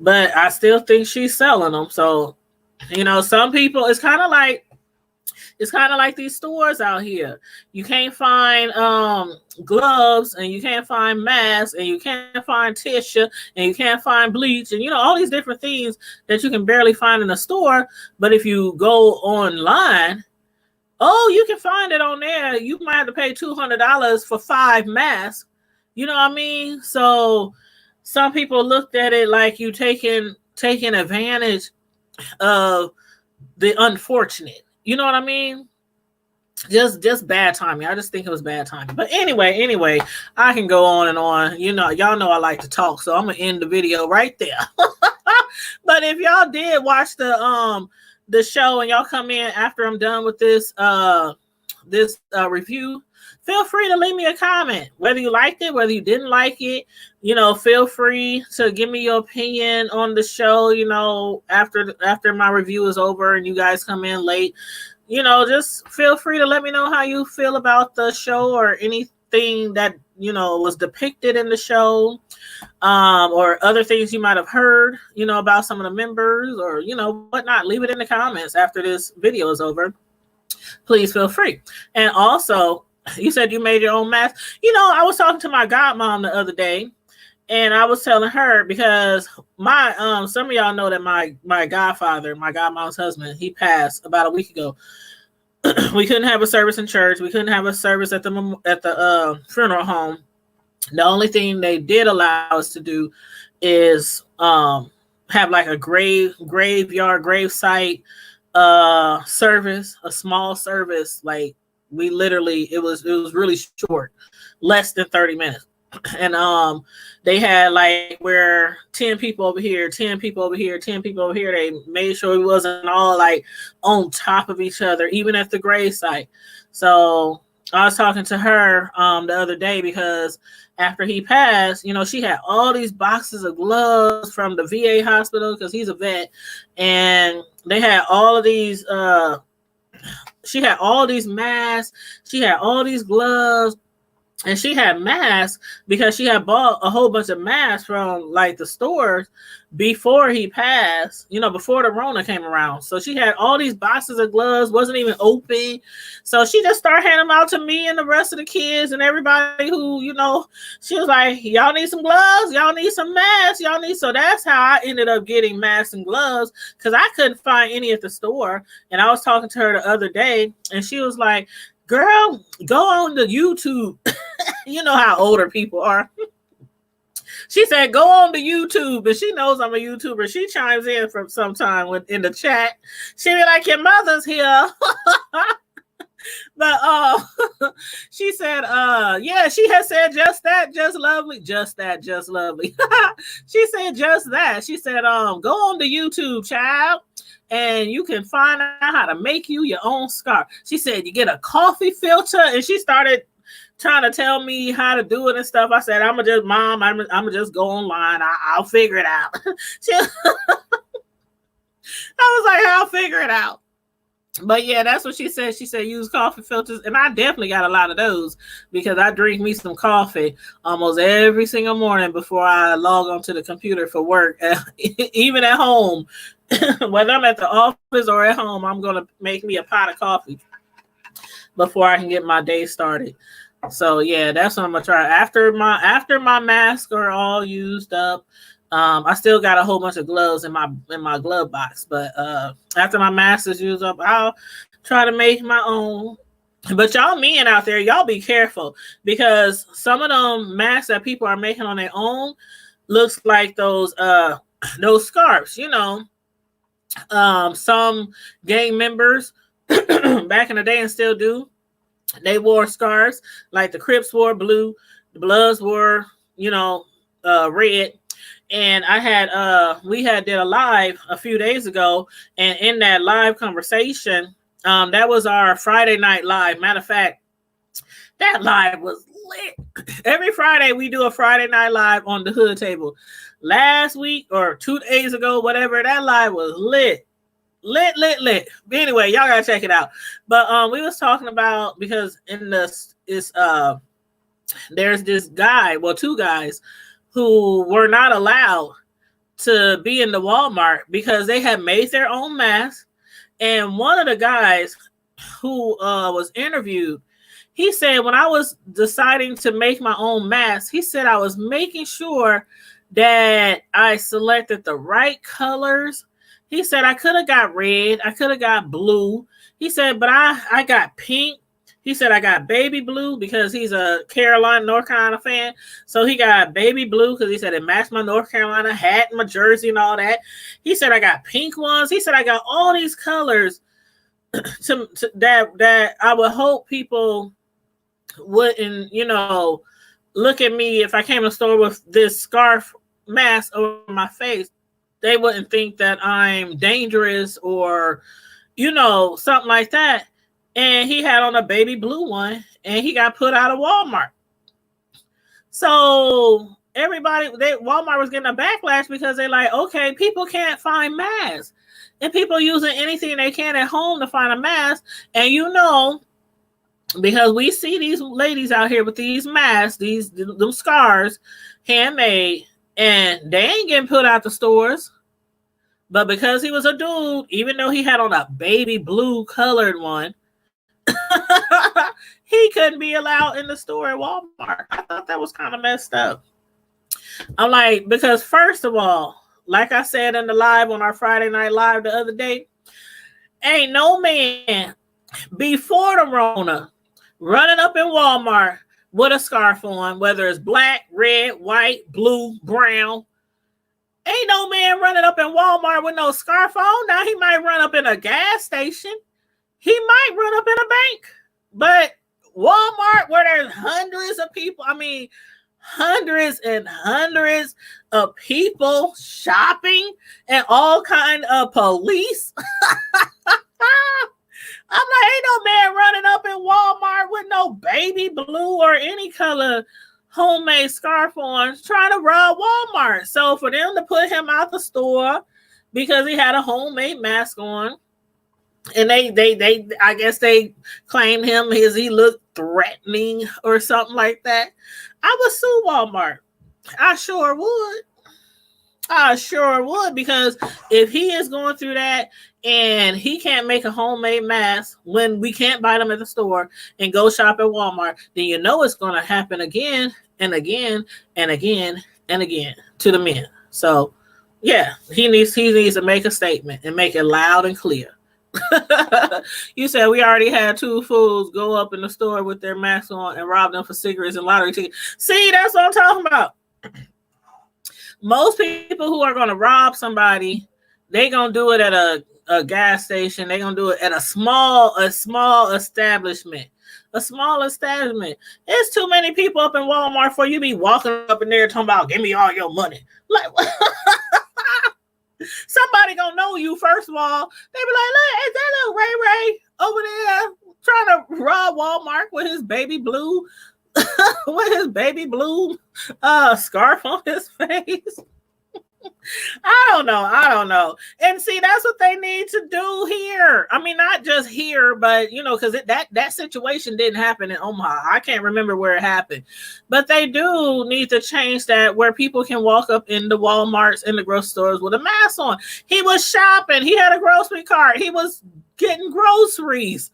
Speaker 2: But I still think she's selling them. So, some people, it's kind of like these stores out here. You can't find gloves, and you can't find masks, and you can't find tissue, and you can't find bleach, and all these different things that you can barely find in a store. But if you go online, you can find it on there. You might have to pay $200 for 5 masks. You know what I mean? So some people looked at it like you taking advantage of the unfortunate. You know what I mean? Just bad timing. I just think it was bad timing. But anyway, I can go on and on. Y'all know I like to talk, so I'm gonna end the video right there. But if y'all did watch the show and y'all come in after I'm done with this review, feel free to leave me a comment, whether you liked it, whether you didn't like it. Feel free to give me your opinion on the show, after my review is over and you guys come in late. Just feel free to let me know how you feel about the show or anything that, was depicted in the show, or other things you might have heard, about some of the members or, whatnot. Leave it in the comments after this video is over. Please feel free. And also, you said you made your own mask. I was talking to my godmom the other day, and I was telling her, because my some of y'all know that my godfather, my godmom's husband, he passed about a week ago. We couldn't have a service in church. We couldn't have a service at the funeral home. The only thing they did allow us to do is have like a graveyard gravesite service, a small service. Like we literally, it was really short, less than 30 minutes. And they had like where 10 people over here, 10 people over here, 10 people over here. They made sure it wasn't all like on top of each other, even at the grave site. So I was talking to her the other day because after he passed, you know, she had all these boxes of gloves from the VA hospital because he's a vet, and they had all of these she had all these masks, she had all these gloves, and she had masks because she had bought a whole bunch of masks from like the stores before he passed, you know, before the Rona came around. So she had all these boxes of gloves, wasn't even open. So she just started handing them out to me and the rest of the kids and everybody who, you know, she was like, y'all need some gloves, y'all need some masks, y'all need. So that's how I ended up getting masks and gloves, because I couldn't find any at the store. And I was talking to her the other day and she was like, girl, go on to YouTube. You know how older people are. She said, go on to YouTube, and she knows I'm a YouTuber. She chimes in from sometime in the chat. She be like, your mother's here. But she said, yeah, she has said just that, just lovely. Just that, just lovely. She said just that. She said, go on to YouTube, child, and you can find out how to make you your own scarf. She said you get a coffee filter, and she started trying to tell me how to do it and stuff. I said, I'm gonna just go online. I'll figure it out. I was like, I'll figure it out. But yeah, that's what she said. She said use coffee filters, and I definitely got a lot of those because I drink me some coffee almost every single morning before I log onto the computer for work. Even at home, whether I'm at the office or at home, I'm gonna make me a pot of coffee before I can get my day started. So yeah, that's what I'm gonna try. After my masks are all used up, I still got a whole bunch of gloves in my glove box. But after my mask is used up, I'll try to make my own. But y'all men out there, y'all be careful, because some of them masks that people are making on their own looks like those scarves. You know, some gang members back in the day and still do. They wore scarves, like the Crips wore blue, the Bloods wore, you know, red. And we did a live a few days ago, and in that live conversation, that was our Friday night live. Matter of fact, that live was lit. Every Friday we do a Friday night live on the Hood Table. Last week or 2 days ago, whatever, that live was lit. Lit. Anyway, y'all gotta check it out. But we was talking about, because in this is there's this guy, well, two guys who were not allowed to be in the Walmart because they had made their own mask. And one of the guys who was interviewed, he said, when I was deciding to make my own mask, he said I was making sure that I selected the right colors. He said I could have got red, I could have got blue. He said, but I got pink. He said I got baby blue because he's a North Carolina fan. So he got baby blue because he said it matched my North Carolina hat and my jersey and all that. He said I got pink ones. He said I got all these colors that I would hope people wouldn't, you know, look at me if I came to the store with this scarf mask over my face. They wouldn't think that I'm dangerous or, you know, something like that. And he had on a baby blue one, and he got put out of Walmart. So Walmart was getting a backlash because they're like, okay, people can't find masks, and people using anything they can at home to find a mask. And you know, because we see these ladies out here with these masks, them scars, handmade, and they ain't getting put out the stores. But because he was a dude, even though he had on a baby blue colored one, he couldn't be allowed in the store at Walmart. I thought that was kind of messed up. I'm like, because first of all, like I said in the live on our Friday night live the other day, ain't no man before the Rona running up in Walmart with a scarf on, whether it's black, red, white, blue, brown. Ain't no man running up in Walmart with no scarf on. Now he might run up in a gas station. He might run up in a bank. But Walmart, where there's hundreds of people, I mean, hundreds and hundreds of people shopping and all kind of police. I'm like, ain't no man running up in Walmart with no baby blue or any color homemade scarf on trying to rob Walmart. So for them to put him out the store because he had a homemade mask on, and they I guess they claimed him as he looked threatening or something like that, I would sue Walmart. I sure would. I sure would, because if he is going through that and he can't make a homemade mask when we can't buy them at the store and go shop at Walmart, then you know it's going to happen again and again and again and again to the men. So yeah, he needs to make a statement and make it loud and clear. You said we already had two fools go up in the store with their masks on and rob them for cigarettes and lottery tickets. See, that's what I'm talking about. Most people who are going to rob somebody, they going to do it at a gas station. They're going to do it at a small establishment. A small establishment. It's too many people up in Walmart for you to be walking up in there talking about, give me all your money. Like, somebody going to know you, first of all. They be like, look, is that little Ray Ray over there trying to rob Walmart with his baby blue scarf on his face? I don't know. And see, that's what they need to do here. I mean, not just here, but because that situation didn't happen in Omaha. I can't remember where it happened, but they do need to change that, where people can walk up in the Walmarts and the grocery stores with a mask on. He was shopping. He had a grocery cart. He was getting groceries.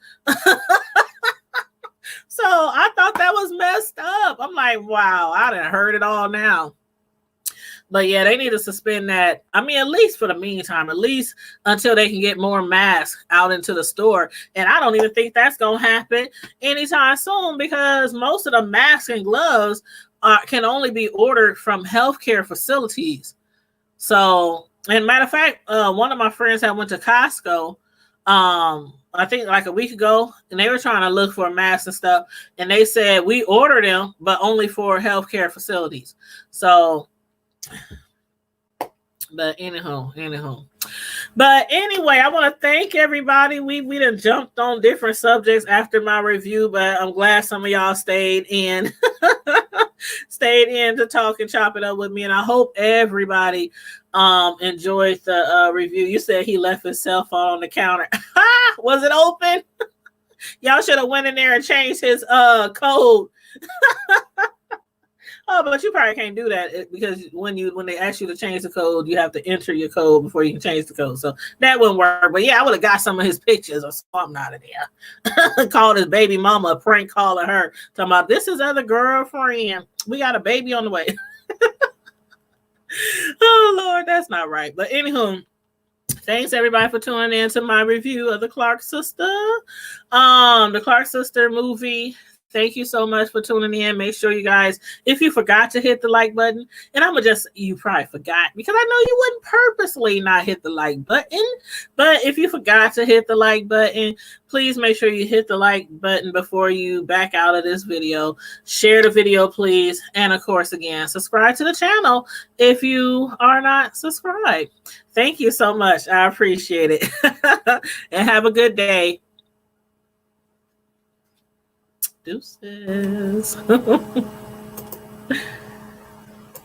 Speaker 2: So I thought that was messed up. I'm like, wow, I done heard it all now. But yeah, they need to suspend that. I mean, at least for the meantime, at least until they can get more masks out into the store. And I don't even think that's going to happen anytime soon, because most of the masks and gloves can only be ordered from healthcare facilities. So, and matter of fact, one of my friends had went to Costco, I think like a week ago, and they were trying to look for masks and stuff. And they said, we ordered them, but only for healthcare facilities. So, but anyhow. But anyway, I want to thank everybody. We done jumped on different subjects after my review, but I'm glad some of y'all stayed in to talk and chop it up with me. And I hope everybody enjoyed the review. You said he left his cell phone on the counter. Was it open? Y'all should have went in there and changed his code. Oh, but you probably can't do that, because when they ask you to change the code, you have to enter your code before you can change the code. So that wouldn't work. But yeah, I would have got some of his pictures or something out of there. Called his baby mama, a prank calling her, talking about, this is other girlfriend. We got a baby on the way. Oh Lord, that's not right. But anywho, thanks everybody for tuning in to my review of the Clark Sister. The Clark Sister movie. Thank you so much for tuning in. Make sure you guys, if you forgot to hit the like button, and you probably forgot, because I know you wouldn't purposely not hit the like button, but if you forgot to hit the like button, please make sure you hit the like button before you back out of this video. Share the video, please. And of course, again, subscribe to the channel if you are not subscribed. Thank you so much. I appreciate it. And have a good day. Deuces.